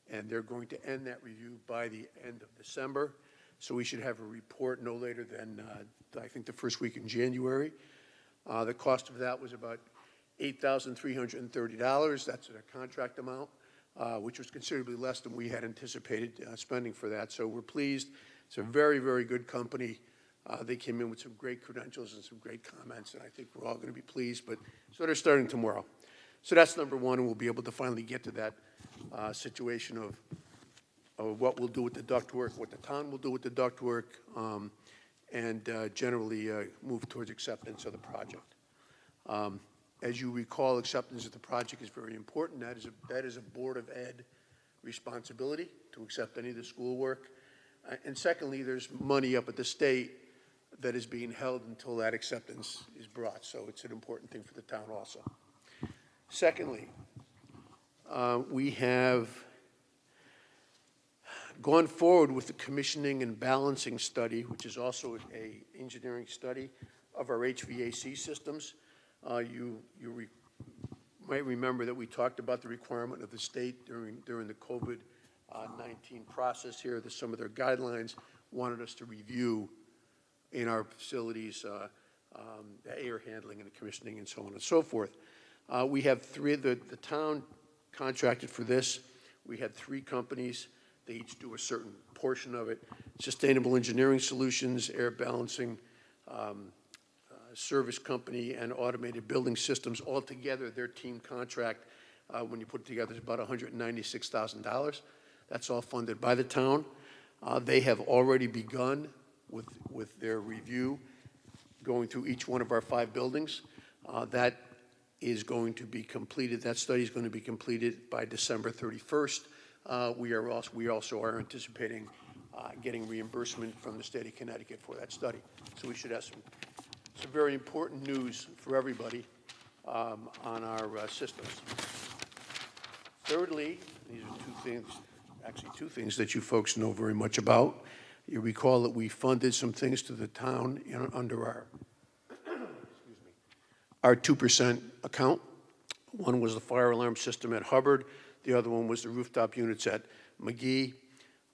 and they're going to end that review by the end of December. So we should have a report no later than, I think, the first week in January. The cost of that was about $8,330. That's a contract amount, which was considerably less than we had anticipated spending for that. So we're pleased. It's a very, very good company. They came in with some great credentials and some great comments, and I think we're all going to be pleased. But so they're starting tomorrow. So that's number 1, and we'll be able to finally get to that situation of what we'll do with the ductwork, what the town will do with the ductwork, and generally move towards acceptance of the project. As you recall, acceptance of the project is very important. That is a Board of Ed responsibility to accept any of the schoolwork. And secondly, there's money up at the state that is being held until that acceptance is brought. So it's an important thing for the town also. Secondly, we have gone forward with the commissioning and balancing study, which is also an engineering study of our HVAC systems. You might remember that we talked about the requirement of the state during the COVID-19 process here, that some of their guidelines wanted us to review in our facilities the air handling and the commissioning and so on and so forth. We have 3, the town contracted for this. We had 3 companies. They each do a certain portion of it. Sustainable Engineering Solutions, Air Balancing Service Company, and Automated Building Systems. Altogether, their team contract, when you put it together, is about $196,000. That's all funded by the town. They have already begun with their review, going through each one of our 5 buildings. That is going to be completed. That study is going to be completed by December 31st. We also are anticipating getting reimbursement from the state of Connecticut for that study. So we should have some very important news for everybody on our systems. Thirdly, these are two things that you folks know very much about. You recall that we funded some things to the town under our 2% account. One was the fire alarm system at Hubbard. The other one was the rooftop units at McGee.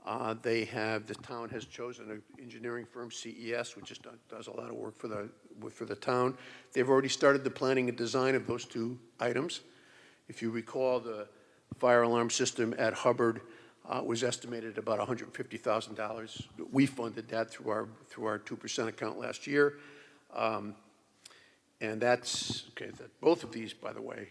The town has chosen an engineering firm, CES, which just does a lot of work for the town. They've already started the planning and design of those 2 items. If you recall, the fire alarm system at Hubbard was estimated at about $150,000. We funded that through our 2% account last year. And that's, okay, both of these, by the way,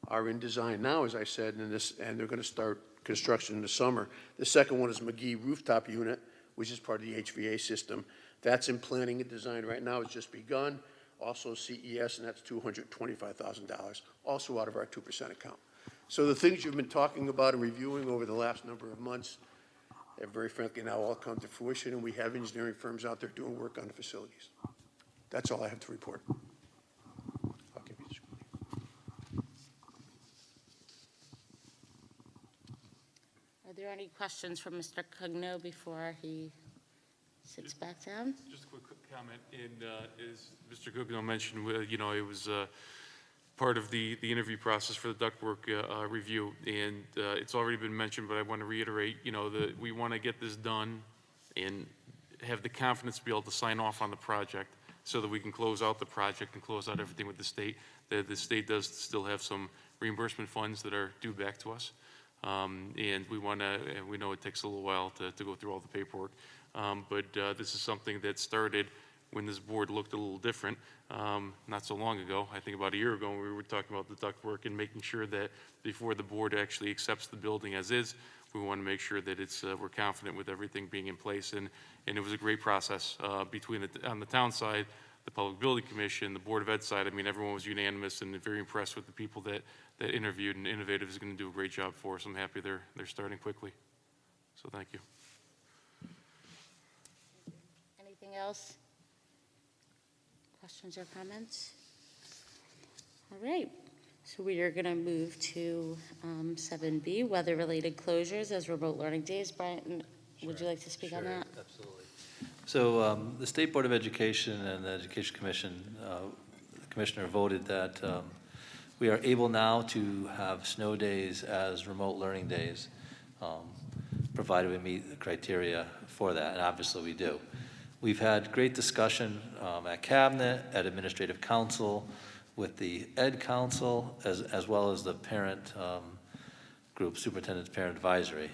are in design now, as I said, and they're going to start construction in the summer. The second one is McGee rooftop unit, which is part of the HVA system. That's in planning and design right now. It's just begun. Also CES, and that's $225,000, also out of our 2% account. So the things you've been talking about and reviewing over the last number of months have very frankly now all come to fruition, and we have engineering firms out there doing work on the facilities. That's all I have to report. I'll give you the screen. Are there any questions from Mr. Cugno before he sits back down? Just a quick comment. As Mr. Cugno mentioned, it was part of the interview process for the ductwork review, and it's already been mentioned, but I want to reiterate, that we want to get this done and have the confidence to be able to sign off on the project so that we can close out the project and close out everything with the state. The state does still have some reimbursement funds that are due back to us. And we know it takes a little while to go through all the paperwork. But this is something that started when this board looked a little different, not so long ago. I think about a year ago, when we were talking about the ductwork and making sure that before the board actually accepts the building as is, we want to make sure that it's, we're confident with everything being in place. And it was a great process between on the town side, the Public Building Commission, the Board of Ed side. I mean, everyone was unanimous and very impressed with the people that interviewed, and Innovative is going to do a great job for us. I'm happy they're starting quickly. So thank you. Anything else? Questions or comments? All right. So we are going to move to 7B, weather-related closures as remote learning days. Brian, would you like to speak on that? Absolutely. So the State Board of Education and the Education Commission, the commissioner voted that we are able now to have snow days as remote learning days, provided we meet the criteria for that, and obviously we do. We've had great discussion at Cabinet, at Administrative Council, with the Ed Council, as well as the parent group, Superintendent's Parent Advisory,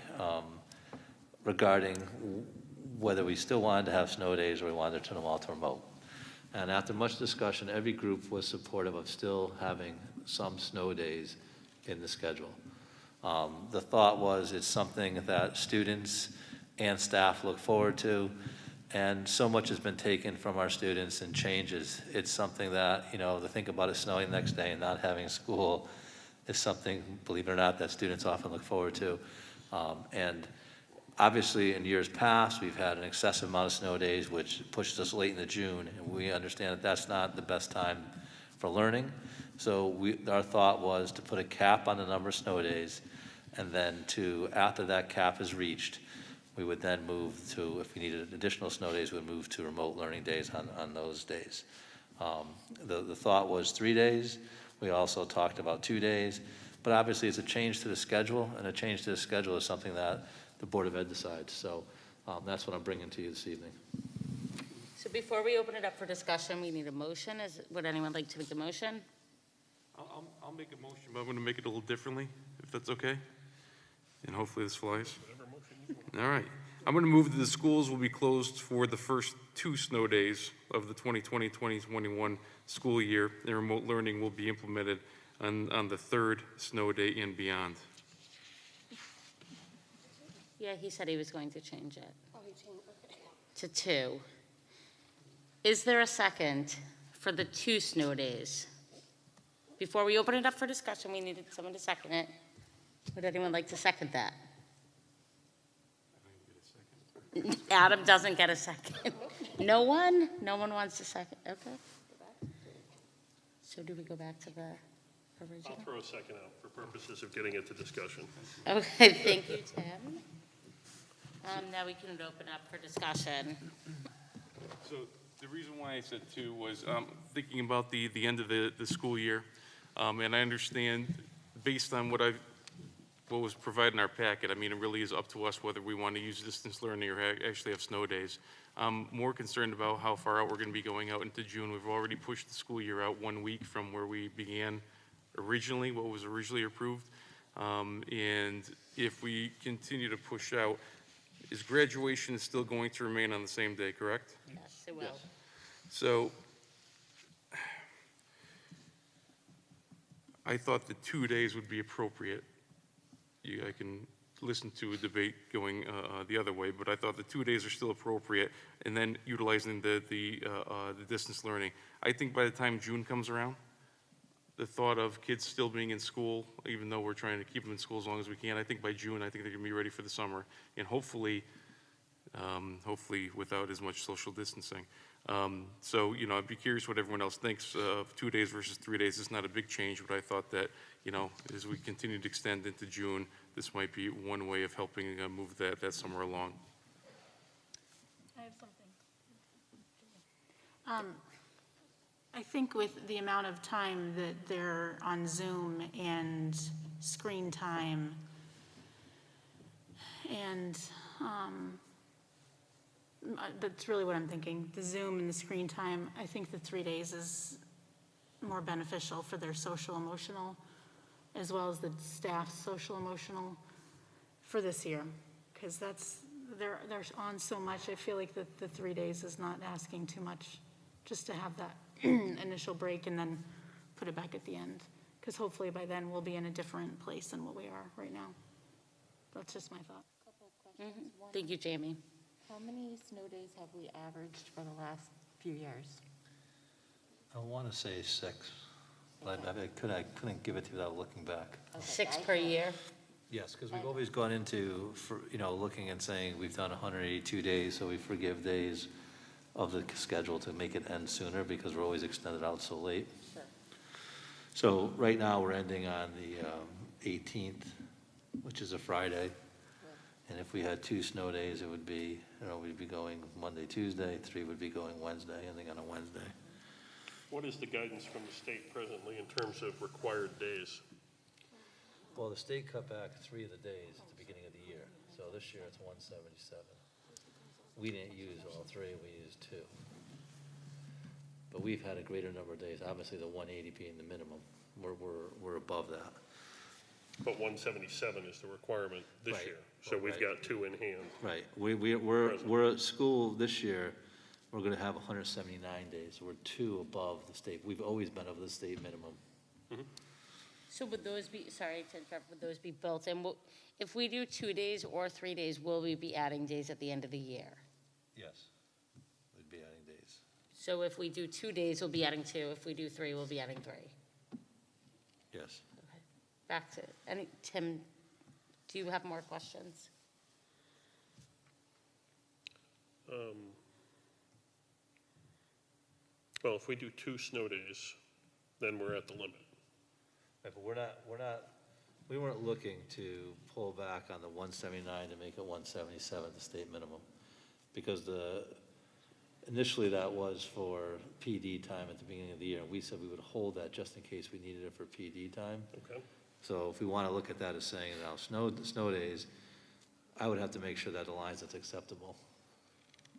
regarding whether we still wanted to have snow days or we wanted to turn them all to remote. And after much discussion, every group was supportive of still having some snow days in the schedule. The thought was it's something that students and staff look forward to, and so much has been taken from our students and changes. It's something that, you know, to think about it snowing the next day and not having school is something, believe it or not, that students often look forward to. And obviously, in years past, we've had an excessive amount of snow days, which pushes us late into June, and we understand that that's not the best time for learning. So our thought was to put a cap on the number of snow days, and then after that cap is reached, we would then move to, if we needed additional snow days, we would move to remote learning days on those days. The thought was 3 days. We also talked about 2 days, but obviously it's a change to the schedule, and a change to the schedule is something that the Board of Ed decides. So that's what I'm bringing to you this evening. So before we open it up for discussion, we need a motion. Would anyone like to make a motion? I'll make a motion, but I'm going to make it a little differently, if that's okay. And hopefully this flies. All right. I'm going to move that the schools will be closed for the first 2 snow days of the 2020-2021 school year, and remote learning will be implemented on the 3rd snow day and beyond. Yeah, he said he was going to change it. Oh, he changed, okay. To 2. Is there a second for the 2 snow days? Before we open it up for discussion, we needed someone to second it. Would anyone like to second that? Adam doesn't get a second. No one? No one wants to second, okay. So do we go back to the original? I'll throw a second out for purposes of getting it to discussion. Okay, thank you, Tim. Now we can open up for discussion. So the reason why I said 2 was thinking about the end of the school year. And I understand, based on what was provided in our packet, I mean, it really is up to us whether we want to use distance learning or actually have snow days. I'm more concerned about how far out we're going to be going out into June. We've already pushed the school year out 1 week from where we began originally, what was originally approved. And if we continue to push out, is graduation still going to remain on the same day, correct? Yes, it will. Yes. So I thought the 2 days would be appropriate. I can listen to a debate going the other way, but I thought the 2 days are still appropriate, and then utilizing the distance learning. I think by the time June comes around, the thought of kids still being in school, even though we're trying to keep them in school as long as we can, I think by June, I think they're going to be ready for the summer, and hopefully without as much social distancing. So, you know, I'd be curious what everyone else thinks of 2 days versus 3 days. It's not a big change, but I thought that, you know, as we continue to extend into June, this might be one way of helping move that summer along. I have something. I think with the amount of time that they're on Zoom and screen time and that's really what I'm thinking. The Zoom and the screen time, I think the 3 days is more beneficial for their social emotional as well as the staff's social emotional for this year. Because they're on so much, I feel like the 3 days is not asking too much just to have that initial break and then put it back at the end. Because hopefully by then we'll be in a different place than what we are right now. That's just my thought. Thank you, Jamie. How many snow days have we averaged for the last few years? I want to say 6, but I couldn't give it to you without looking back. 6 per year? Yes, because we've always gone into, looking and saying we've done 182 days, so we forgive days of the schedule to make it end sooner because we're always extended out so late. Sure. So right now, we're ending on the 18th, which is a Friday. And if we had 2 snow days, it would be, we'd be going Monday, Tuesday, 3 would be going Wednesday, ending on a Wednesday. What is the guidance from the state presently in terms of required days? Well, the state cut back 3 of the days at the beginning of the year. So this year it's 177. We didn't use all 3, we used 2. But we've had a greater number of days, obviously the 180 being the minimum. We're above that. But 177 is the requirement this Right. year. So we've got 2 in hand. Right. We're at school this year, we're going to have 179 days. So we're 2 above the state. We've always been over the state minimum. So would those be, sorry to interrupt, would those be built in? If we do 2 days or 3 days, will we be adding days at the end of the year? Yes. We'd be adding days. So if we do 2 days, we'll be adding 2. If we do 3, we'll be adding 3. Yes. Back to, Tim, do you have more questions? Well, if we do 2 snow days, then we're at the limit. Right, but we weren't looking to pull back on the 179 to make it 177, the state minimum. Because initially that was for PD time at the beginning of the year. And we said we would hold that just in case we needed it for PD time. Okay. So if we want to look at that as saying, now, snow days, I would have to make sure that aligns that's acceptable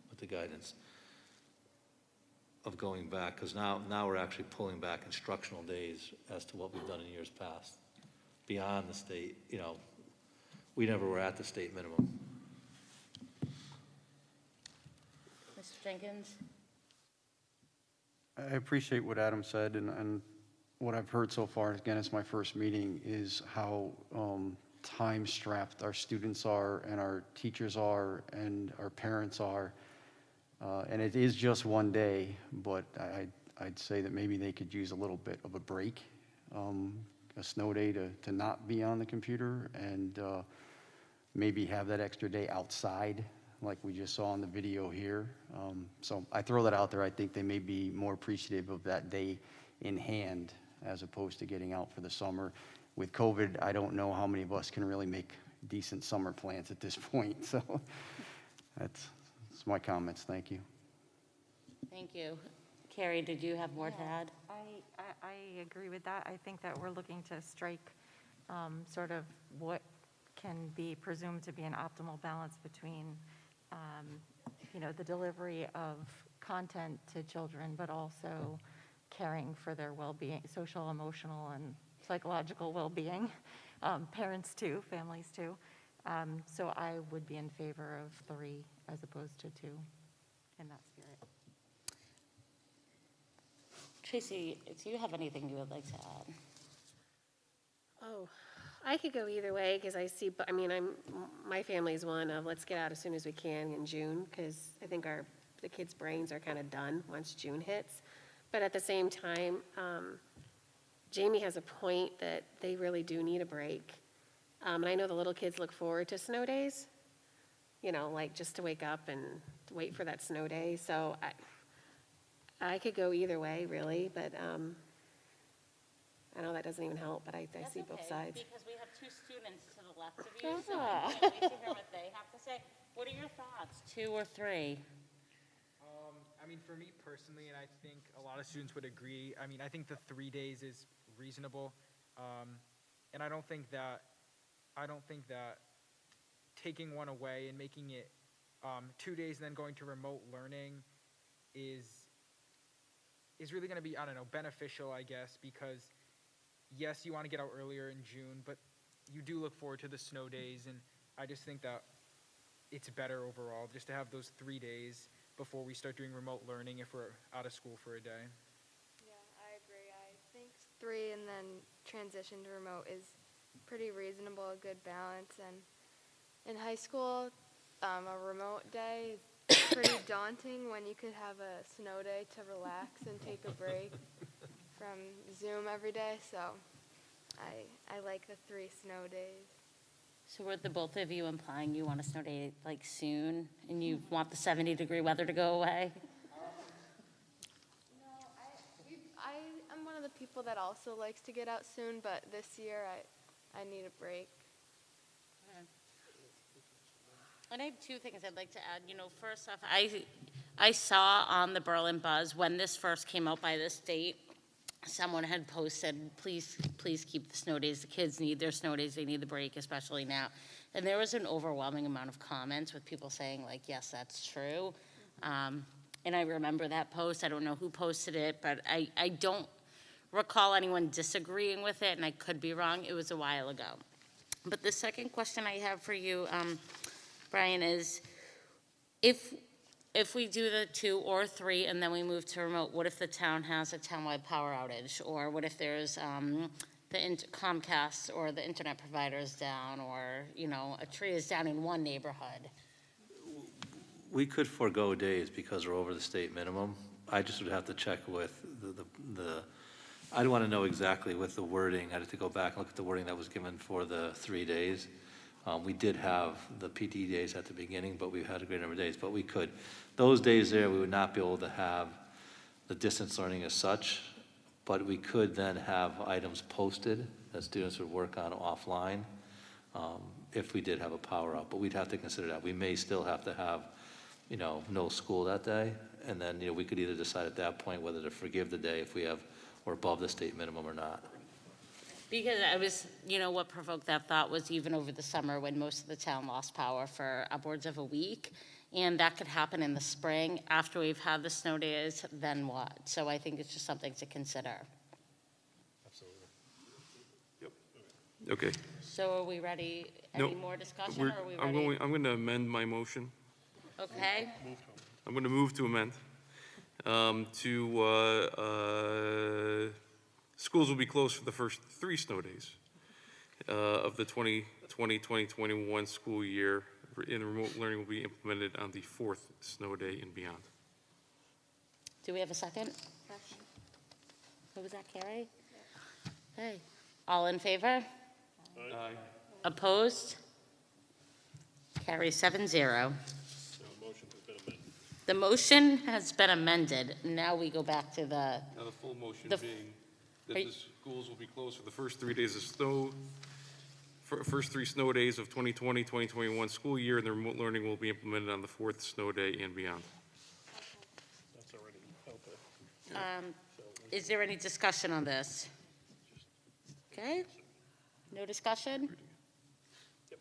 with the guidance of going back, because now we're actually pulling back instructional days as to what we've done in years past, beyond the state, we never were at the state minimum. Mr. Jenkins? I appreciate what Adam said, and what I've heard so far, again, it's my first meeting, is how time-strapped our students are, and our teachers are, and our parents are. And it is just 1 day, but I'd say that maybe they could use a little bit of a break, a snow day to not be on the computer, and maybe have that extra day outside, like we just saw in the video here. So I throw that out there. I think they may be more appreciative of that day in hand as opposed to getting out for the summer. With COVID, I don't know how many of us can really make decent summer plans at this point. So that's my comments. Thank you. Thank you. Carrie, did you have more to add? I agree with that. I think that we're looking to strike sort of what can be presumed to be an optimal balance between, the delivery of content to children, but also caring for their well-being, social, emotional, and psychological well-being, parents too, families too. So I would be in favor of 3 as opposed to 2 in that spirit. Tracy, do you have anything you would like to add? Oh, I could go either way because my family's one of let's get out as soon as we can in June because I think the kids' brains are kind of done once June hits. But at the same time, Jamie has a point that they really do need a break. And I know the little kids look forward to snow days, like just to wake up and to wait for that snow day. So I could go either way, really, but I know that doesn't even help, but I see both sides. Because we have 2 students to the left of you, so I can't wait to hear what they have to say. What are your thoughts, 2 or 3? For me personally, and I think a lot of students would agree, I think the 3 days is reasonable. And I don't think that taking one away and making it 2 days and then going to remote learning is really going to be, beneficial, I guess, because yes, you want to get out earlier in June, but you do look forward to the snow days, and I just think that it's better overall just to have those 3 days. before we start doing remote learning if we're out of school for a day. Yeah, I agree. I think 3 and then transition to remote is pretty reasonable, a good balance. And in high school, a remote day is pretty daunting when you could have a snow day to relax and take a break from Zoom every day. So I like the 3 snow days. So were the both of you implying you want a snow day like soon, and you want the 70-degree weather to go away? No, I am one of the people that also likes to get out soon, but this year I need a break. And I have 2 things I'd like to add. You know, first off, I saw on the Berlin Buzz when this first came out by the state, someone had posted, please keep the snow days. The kids need their snow days. They need the break, especially now. And there was an overwhelming amount of comments with people saying, like, yes, that's true. And I remember that post. I don't know who posted it, but I don't recall anyone disagreeing with it, and I could be wrong. It was a while ago. But the second question I have for you, Brian, is if we do the 2 or 3 and then we move to remote, what if the town has a townwide power outage? Or what if there's the Comcast or the internet provider is down, or, you know, a tree is down in one neighborhood? We could forego days because we're over the state minimum. I just would have to check with I'd want to know exactly with the wording. I'd have to go back and look at the wording that was given for the 3 days. We did have the PT days at the beginning, but we've had a great number of days. But we could, those days there, we would not be able to have the distance learning as such, but we could then have items posted that students would work on offline if we did have a power out. But we'd have to consider that. We may still have to have, you know, no school that day, and then, you know, we could either decide at that point whether to forgive the day if we're above the state minimum or not. Because I was, you know, what provoked that thought was even over the summer when most of the town lost power for upwards of a week. And that could happen in the spring. After we've had the snow days, then what? So I think it's just something to consider. Absolutely. Yep. Okay. So are we ready? Any more discussion, or are we ready? I'm going to amend my motion. Okay. I'm going to move to amend schools will be closed for the first 3 snow days of the 2020-2021 school year, and remote learning will be implemented on the 4th snow day and beyond. Do we have a second? Who was that, Carrie? Okay. All in favor? Aye. Opposed? Carrie 7-0. The motion has been amended. Now we go back to the... Now the full motion being that the schools will be closed for the first 3 days of snow, first 3 snow days of 2020-2021 school year, and the remote learning will be implemented on the 4th snow day and beyond. That's already, okay. Is there any discussion on this? Okay. No discussion? Yep.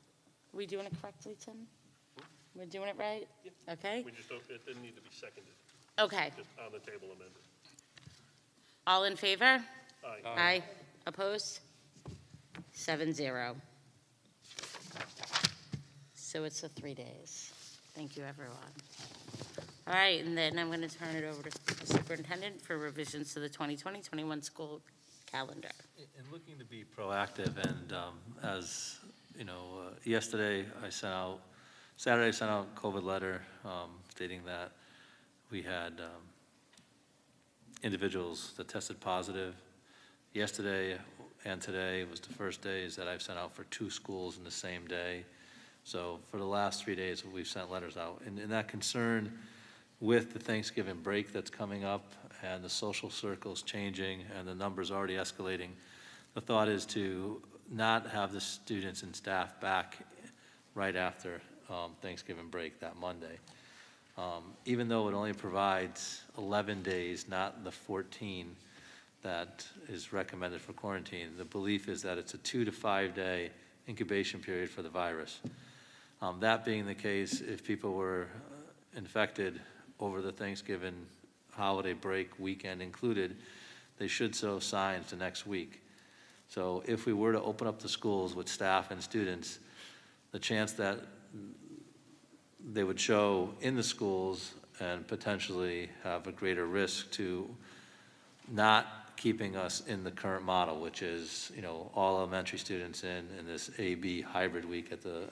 We doing it correctly, Tim? We're doing it right? Yep. Okay. We just don't, it didn't need to be seconded. Okay. Just on the table amended. All in favor? Aye. Aye. Opposed? 7-0. So it's the 3 days. Thank you, everyone. All right, and then I'm going to turn it over to the superintendent for revisions to the 2020-21 school calendar. And looking to be proactive, and as you know, Saturday I sent out a COVID letter stating that we had individuals that tested positive. Yesterday and today was the first days that I've sent out for 2 schools in the same day. So for the last 3 days, we've sent letters out. And that concern with the Thanksgiving break that's coming up and the social circles changing and the numbers already escalating, the thought is to not have the students and staff back right after Thanksgiving break that Monday. Even though it only provides 11 days, not the 14 that is recommended for quarantine, the belief is that it's a 2 to 5 day incubation period for the virus. That being the case, if people were infected over the Thanksgiving holiday break weekend included, they should show signs the next week. So if we were to open up the schools with staff and students, the chance that they would show in the schools and potentially have a greater risk to not keeping us in the current model, which is, all elementary students in this A-B hybrid week at the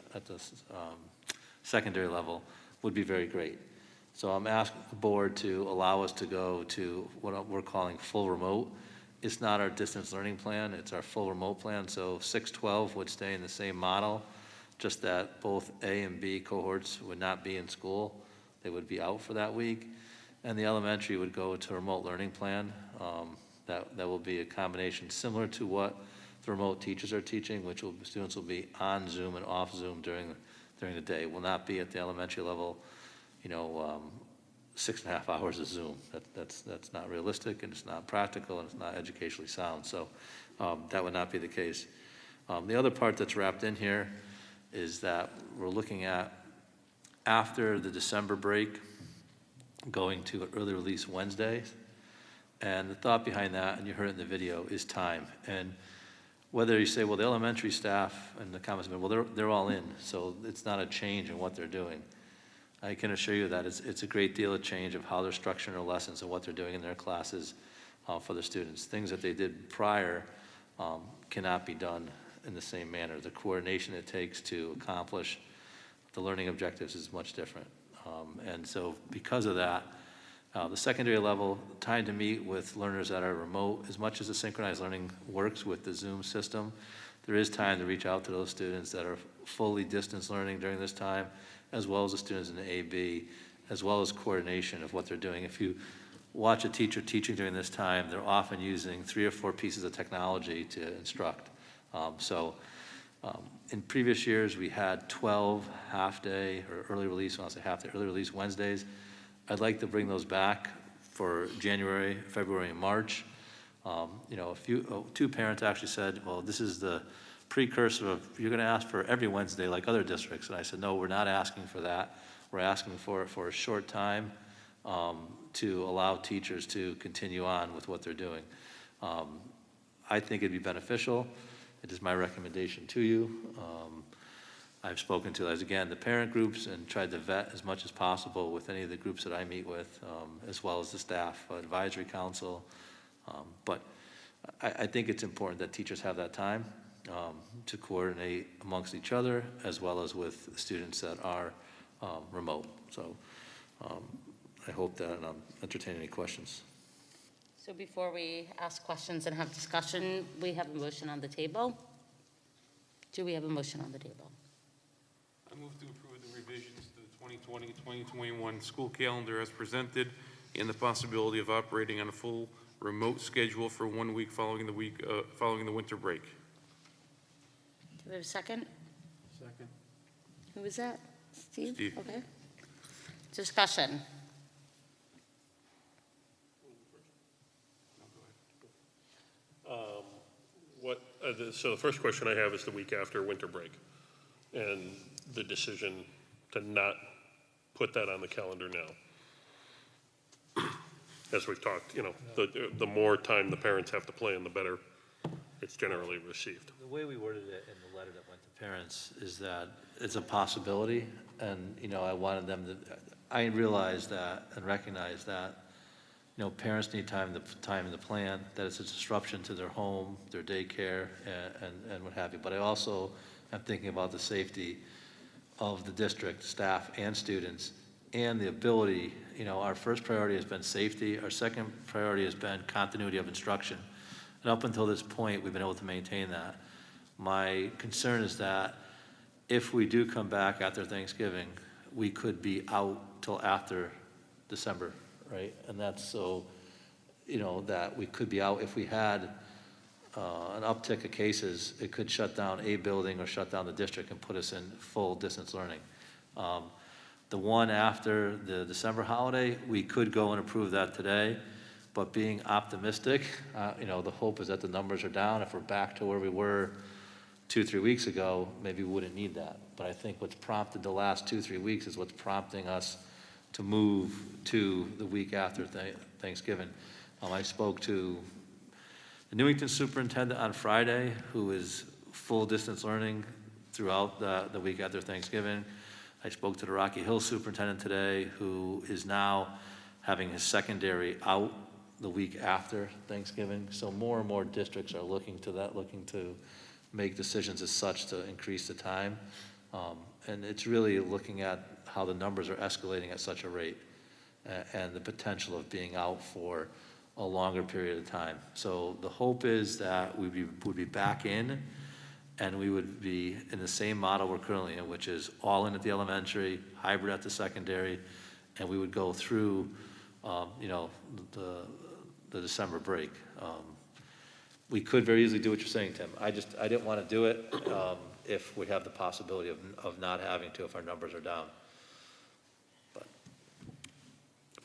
secondary level would be very great. So I'm asking the board to allow us to go to what we're calling full remote. It's not our distance learning plan, it's our full remote plan. So 6-12 would stay in the same model, just that both A and B cohorts would not be in school. They would be out for that week. And the elementary would go to a remote learning plan. That will be a combination similar to what the remote teachers are teaching, which students will be on Zoom and off Zoom during the day. Will not be at the elementary level, 6.5 hours of Zoom. That's not realistic, and it's not practical, and it's not educationally sound. So that would not be the case. The other part that's wrapped in here is that we're looking at, after the December break, going to an early release Wednesday. And the thought behind that, and you heard it in the video, is time. And whether you say, well, the elementary staff, and the comments have been, well, they're all in, so it's not a change in what they're doing. I can assure you that it's a great deal of change of how they're structuring their lessons and what they're doing in their classes for the students. Things that they did prior cannot be done in the same manner. The coordination it takes to accomplish the learning objectives is much different. And so because of that, the secondary level, time to meet with learners that are remote, as much as the synchronized learning works with the Zoom system, there is time to reach out to those students that are fully distance learning during this time, as well as the students in the AB, as well as coordination of what they're doing. If you watch a teacher teaching during this time, they're often using 3 or 4 pieces of technology to instruct. In previous years, we had 12 half-day or early release, when I say half-day, early release Wednesdays. I'd like to bring those back for January, February, and March. Two parents actually said, well, this is the precursor of, you're going to ask for every Wednesday like other districts. And I said, no, we're not asking for that. We're asking for it for a short time to allow teachers to continue on with what they're doing. I think it'd be beneficial. It is my recommendation to you. I've spoken to, again, the parent groups and tried to vet as much as possible with any of the groups that I meet with, as well as the staff advisory council. But I think it's important that teachers have that time to coordinate amongst each other, as well as with students that are remote. So I hope that, and I'm entertaining any questions. So before we ask questions and have discussion, we have a motion on the table. Do we have a motion on the table? I move to approve the revisions to the 2020-2021 school calendar as presented, and the possibility of operating on a full remote schedule for 1 week following the winter break. Do we have a second? Second. Who was that? Steve? Steve. Okay. Discussion. So the first question I have is the week after winter break, and the decision to not put that on the calendar now. As we've talked, the more time the parents have to plan, the better it's generally received. The way we worded it in the letter that went to parents is that it's a possibility, and, I wanted them to, I realized that and recognized that, parents need time to plan, that it's a disruption to their home, their daycare, and what have you. But I also am thinking about the safety of the district, staff, and students, and the ability, our first priority has been safety. Our second priority has been continuity of instruction. And up until this point, we've been able to maintain that. My concern is that if we do come back after Thanksgiving, we could be out till after December, right? And that's so, that we could be out if we had an uptick of cases, it could shut down a building or shut down the district and put us in full distance learning. The one after the December holiday, we could go and approve that today, but being optimistic, the hope is that the numbers are down. If we're back to where we were 2-3 weeks ago, maybe we wouldn't need that. But I think what's prompted the last 2-3 weeks is what's prompting us to move to the week after Thanksgiving. I spoke to the Newington superintendent on Friday, who is full distance learning throughout the week after Thanksgiving. I spoke to the Rocky Hill superintendent today, who is now having his secondary out the week after Thanksgiving. So more and more districts are looking to that, looking to make decisions as such to increase the time. And it's really looking at how the numbers are escalating at such a rate and the potential of being out for a longer period of time. So the hope is that we would be back in, and we would be in the same model we're currently in, which is all in at the elementary, hybrid at the secondary, and we would go through, you know, the December break. We could very easily do what you're saying, Tim. I didn't want to do it if we have the possibility of not having to if our numbers are down. But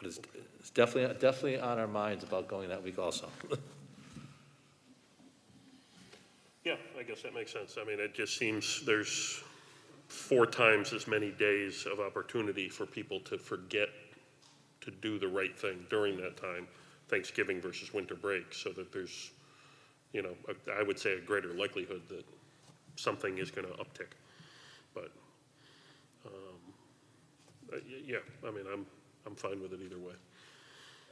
it's definitely on our minds about going that week also. Yeah, I guess that makes sense. I mean, it just seems there's 4 times as many days of opportunity for people to forget to do the right thing during that time, Thanksgiving versus winter break, so that there's, you know, I would say a greater likelihood that something is going to uptick. But, yeah, I mean, I'm fine with it either way.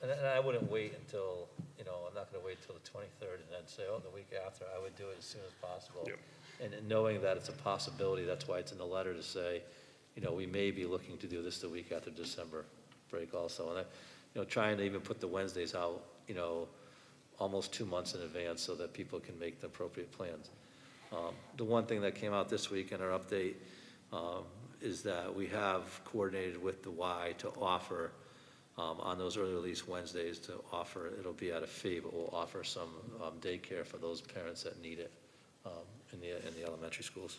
And I wouldn't wait until, you know, I'm not going to wait until the 23rd and then say, oh, the week after. I would do it as soon as possible. Yep. And knowing that it's a possibility, that's why it's in the letter to say, you know, we may be looking to do this the week after December break also. And, you know, trying to even put the Wednesdays out, you know, almost 2 months in advance so that people can make the appropriate plans. The one thing that came out this week in our update is that we have coordinated with the Y to offer on those early release Wednesdays to offer, it'll be at a fee, but we'll offer some daycare for those parents that need it in the elementary schools.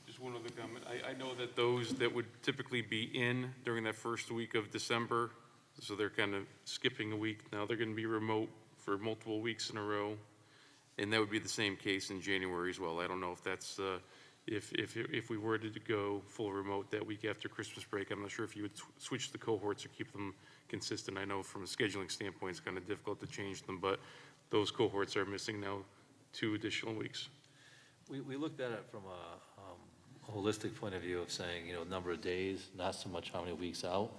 Just one other comment. I know that those that would typically be in during that first week of December, so they're kind of skipping a week, now they're going to be remote for multiple weeks in a row. And that would be the same case in January as well. I don't know if that's, if we were to go full remote that week after Christmas break, I'm not sure if you would switch the cohorts or keep them consistent. I know from a scheduling standpoint, it's kind of difficult to change them, but those cohorts are missing now 2 additional weeks. We looked at it from a holistic point of view of saying, you know, number of days, not so much how many weeks out.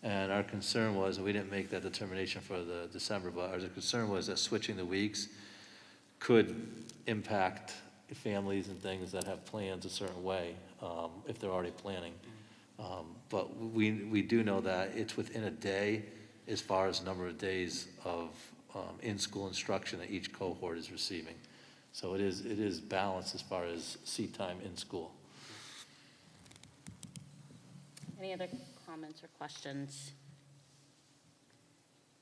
And our concern was, and we didn't make that determination for the December, but our concern was that switching the weeks could impact families and things that have plans a certain way if they're already planning. But we do know that it's within a day as far as number of days of in-school instruction that each cohort is receiving. So it is balanced as far as seat time in school. Any other comments or questions?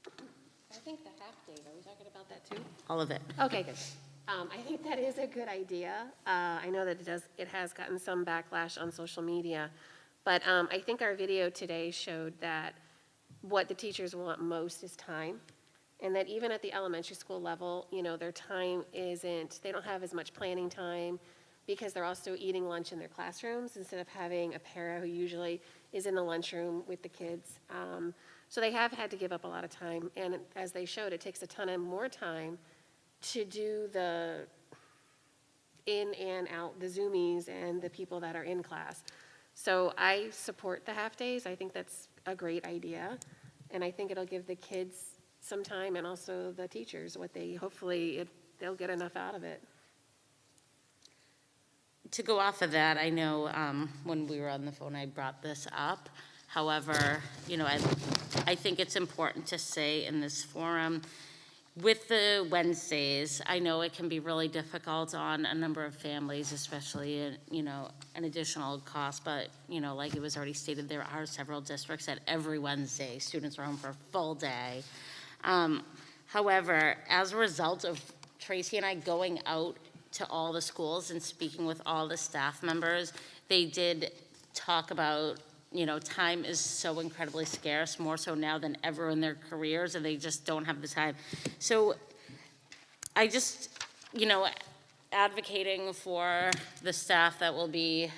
I think the half day, are we talking about that too? All of it. Okay, good. I think that is a good idea. I know that it has gotten some backlash on social media, but I think our video today showed that what the teachers want most is time, and that even at the elementary school level, you know, their time isn't, they don't have as much planning time because they're also eating lunch in their classrooms instead of having a para who usually is in the lunchroom with the kids. So they have had to give up a lot of time, and as they showed, it takes a ton of more time to do the in and out, the Zoomies and the people that are in class. So I support the half days. I think that's a great idea, and I think it'll give the kids some time and also the teachers what they, hopefully they'll get enough out of it. To go off of that, I know when we were on the phone, I brought this up. However, you know, I think it's important to say in this forum, with the Wednesdays, I know it can be really difficult on a number of families, especially, you know, an additional cost, but, you know, like it was already stated, there are several districts that every Wednesday, students are home for a full day. However, as a result of Tracy and I going out to all the schools and speaking with all the staff members, they did talk about, you know, time is so incredibly scarce, more so now than ever in their careers, and they just don't have the time. So I just, you know, advocating for the staff that will be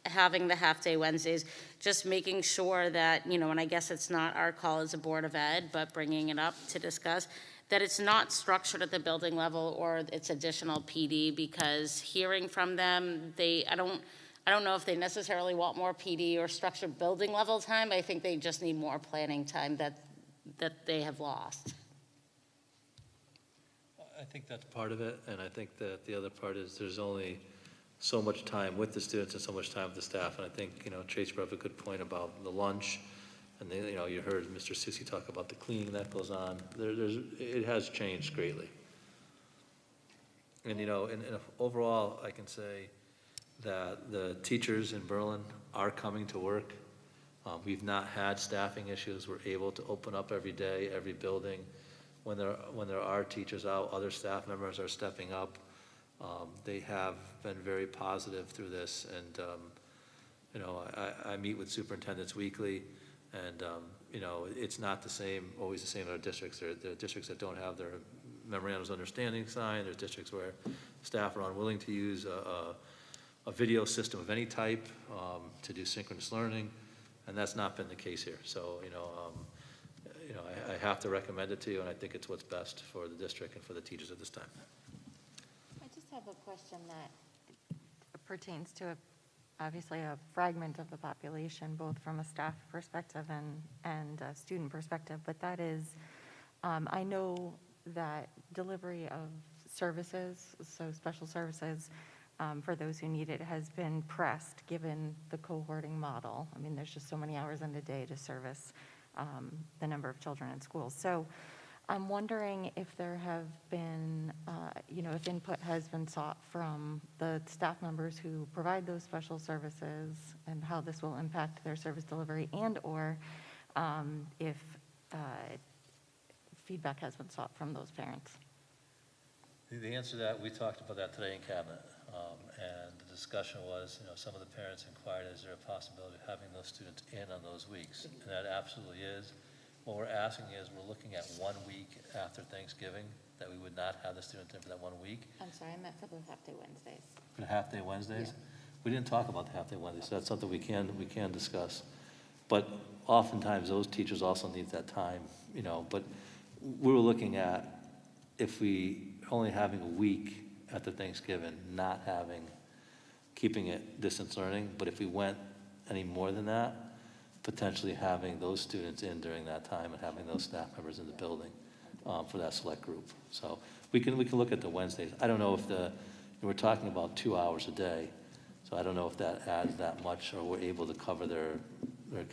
having the half-day Wednesdays, just making sure that, you know, and I guess it's not our call as a Board of Ed, but bringing it up to discuss, that it's not structured at the building level or it's additional PD, because hearing from them, I don't know if they necessarily want more PD or structured building level time. I think they just need more planning time that they have lost. I think that's part of it, and I think that the other part is there's only so much time with the students and so much time with the staff, and I think, you know, Trace brought up a good point about the lunch, and then, you know, you heard Mr. Susi talk about the cleaning that goes on. It has changed greatly. And, you know, and overall, I can say that the teachers in Berlin are coming to work. We've not had staffing issues. We're able to open up every day, every building. When there are teachers out, other staff members are stepping up. They have been very positive through this, and you know, I meet with superintendents weekly, and you know, it's not always the same in our districts. There are districts that don't have their memorandums of understanding signed. There's districts where staff are unwilling to use a video system of any type to do synchronous learning, and that's not been the case here. So, you know, I have to recommend it to you, and I think it's what's best for the district and for the teachers at this time. I just have a question that pertains to obviously a fragment of the population, both from a staff perspective and a student perspective, but that is, I know that delivery of services, so special services, for those who need it, has been pressed given the cohorting model. I mean, there's just so many hours in the day to service the number of children in schools. So I'm wondering if there have been, you know, if input has been sought from the staff members who provide those special services and how this will impact their service delivery, and or if feedback has been sought from those parents. The answer to that, we talked about that today in cabinet, and the discussion was, you know, some of the parents inquired, is there a possibility of having those students in on those weeks? And that absolutely is. What we're asking is, we're looking at 1 week after Thanksgiving, that we would not have the students in for that 1 week. I'm sorry, I meant for the half-day Wednesdays. For the half-day Wednesdays? Yeah. We didn't talk about the half-day Wednesdays, so that's something we can discuss. But oftentimes, those teachers also need that time, you know, but we were looking at, if we only having a week after Thanksgiving, keeping it distance learning, but if we went any more than that, potentially having those students in during that time and having those staff members in the building for that select group. So we can look at the Wednesdays. I don't know if we're talking about 2 hours a day, so I don't know if that adds that much, or we're able to cover their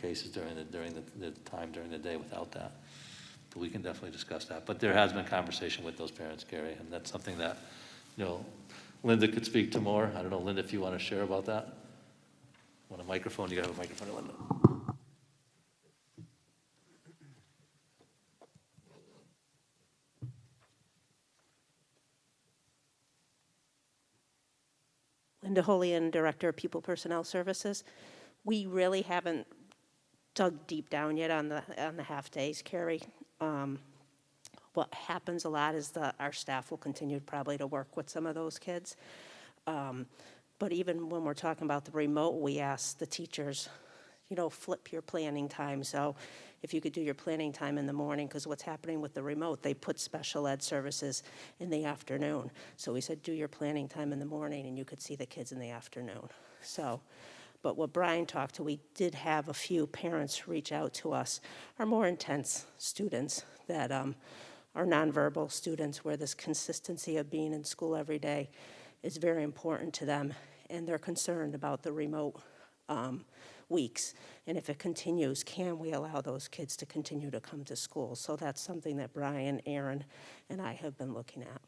cases during the time during the day without that. But we can definitely discuss that. But there has been conversation with those parents, Gary, and that's something that, you know, Linda could speak to more. I don't know, Linda, if you want to share about that. Want a microphone? You got to have a microphone, Linda. Linda Holian, Director of Pupil Personnel Services. We really haven't dug deep down yet on the half days, Carrie. What happens a lot is our staff will continue probably to work with some of those kids. But even when we're talking about the remote, we ask the teachers, you know, flip your planning time. So if you could do your planning time in the morning, because what's happening with the remote, they put special ed services in the afternoon. So we said, do your planning time in the morning, and you could see the kids in the afternoon. So, but what Brian talked to, we did have a few parents reach out to us, our more intense students that are nonverbal students, where this consistency of being in school every day is very important to them, and they're concerned about the remote weeks. And if it continues, can we allow those kids to continue to come to school? So that's something that Brian, Aaron, and I have been looking at.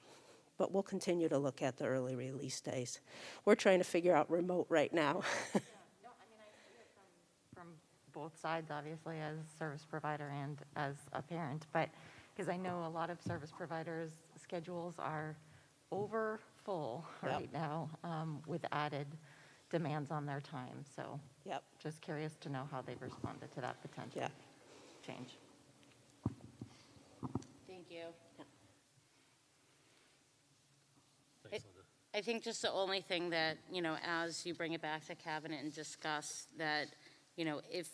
But we'll continue to look at the early release days. We're trying to figure out remote right now. Yeah, no, I mean, I see it from both sides, obviously, as a service provider and as a parent, but because I know a lot of service providers' schedules are over full right now with added demands on their time. So just curious to know how they've responded to that potential change. Thank you. I think just the only thing that, you know, as you bring it back to cabinet and discuss that, you know, if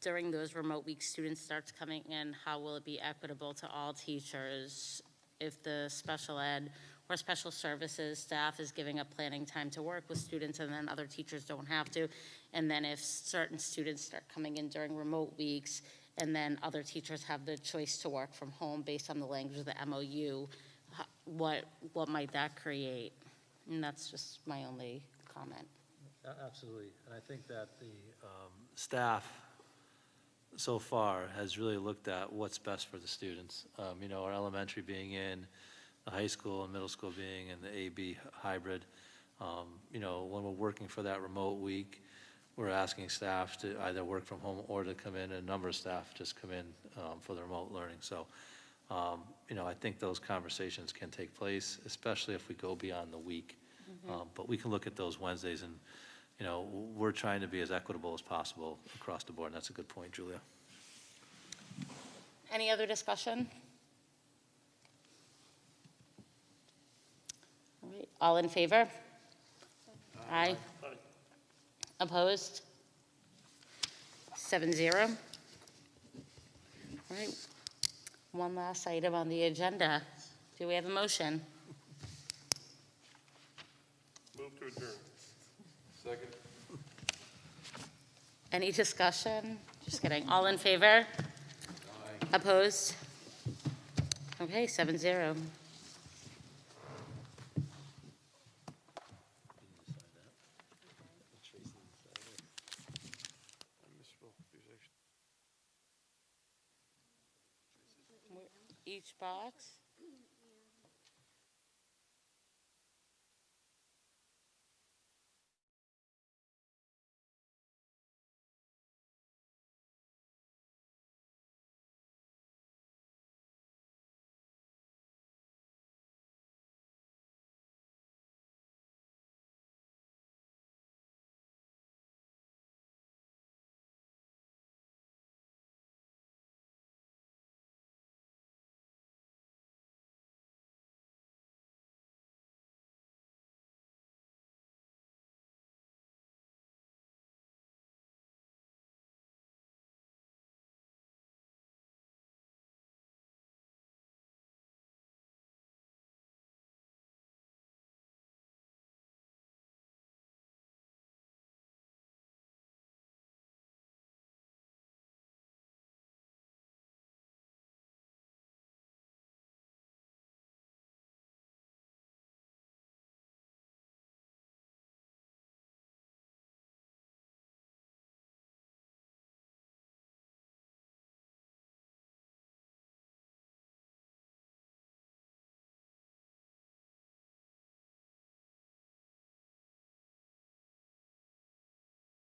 during those remote weeks students starts coming in, how will it be equitable to all teachers? If the special ed or special services staff is giving up planning time to work with students, and then other teachers don't have to. And then if certain students start coming in during remote weeks, and then other teachers have the choice to work from home based on the language of the MOU, what might that create? And that's just my only comment. Absolutely. And I think that the staff so far has really looked at what's best for the students. You know, our elementary being in the high school and middle school being in the AB hybrid. You know, when we're working for that remote week, we're asking staff to either work from home or to come in, and a number of staff just come in for the remote learning. So, you know, I think those conversations can take place, especially if we go beyond the week. But we can look at those Wednesdays, and, you know, we're trying to be as equitable as possible across the board, and that's a good point, Julia. Any other discussion? All right, all in favor? Aye. Opposed? 7-0. All right, one last item on the agenda. Do we have a motion? Move to adjourn. Second. Any discussion? Just kidding. All in favor? Aye. Opposed? Okay, 7-0. Each box?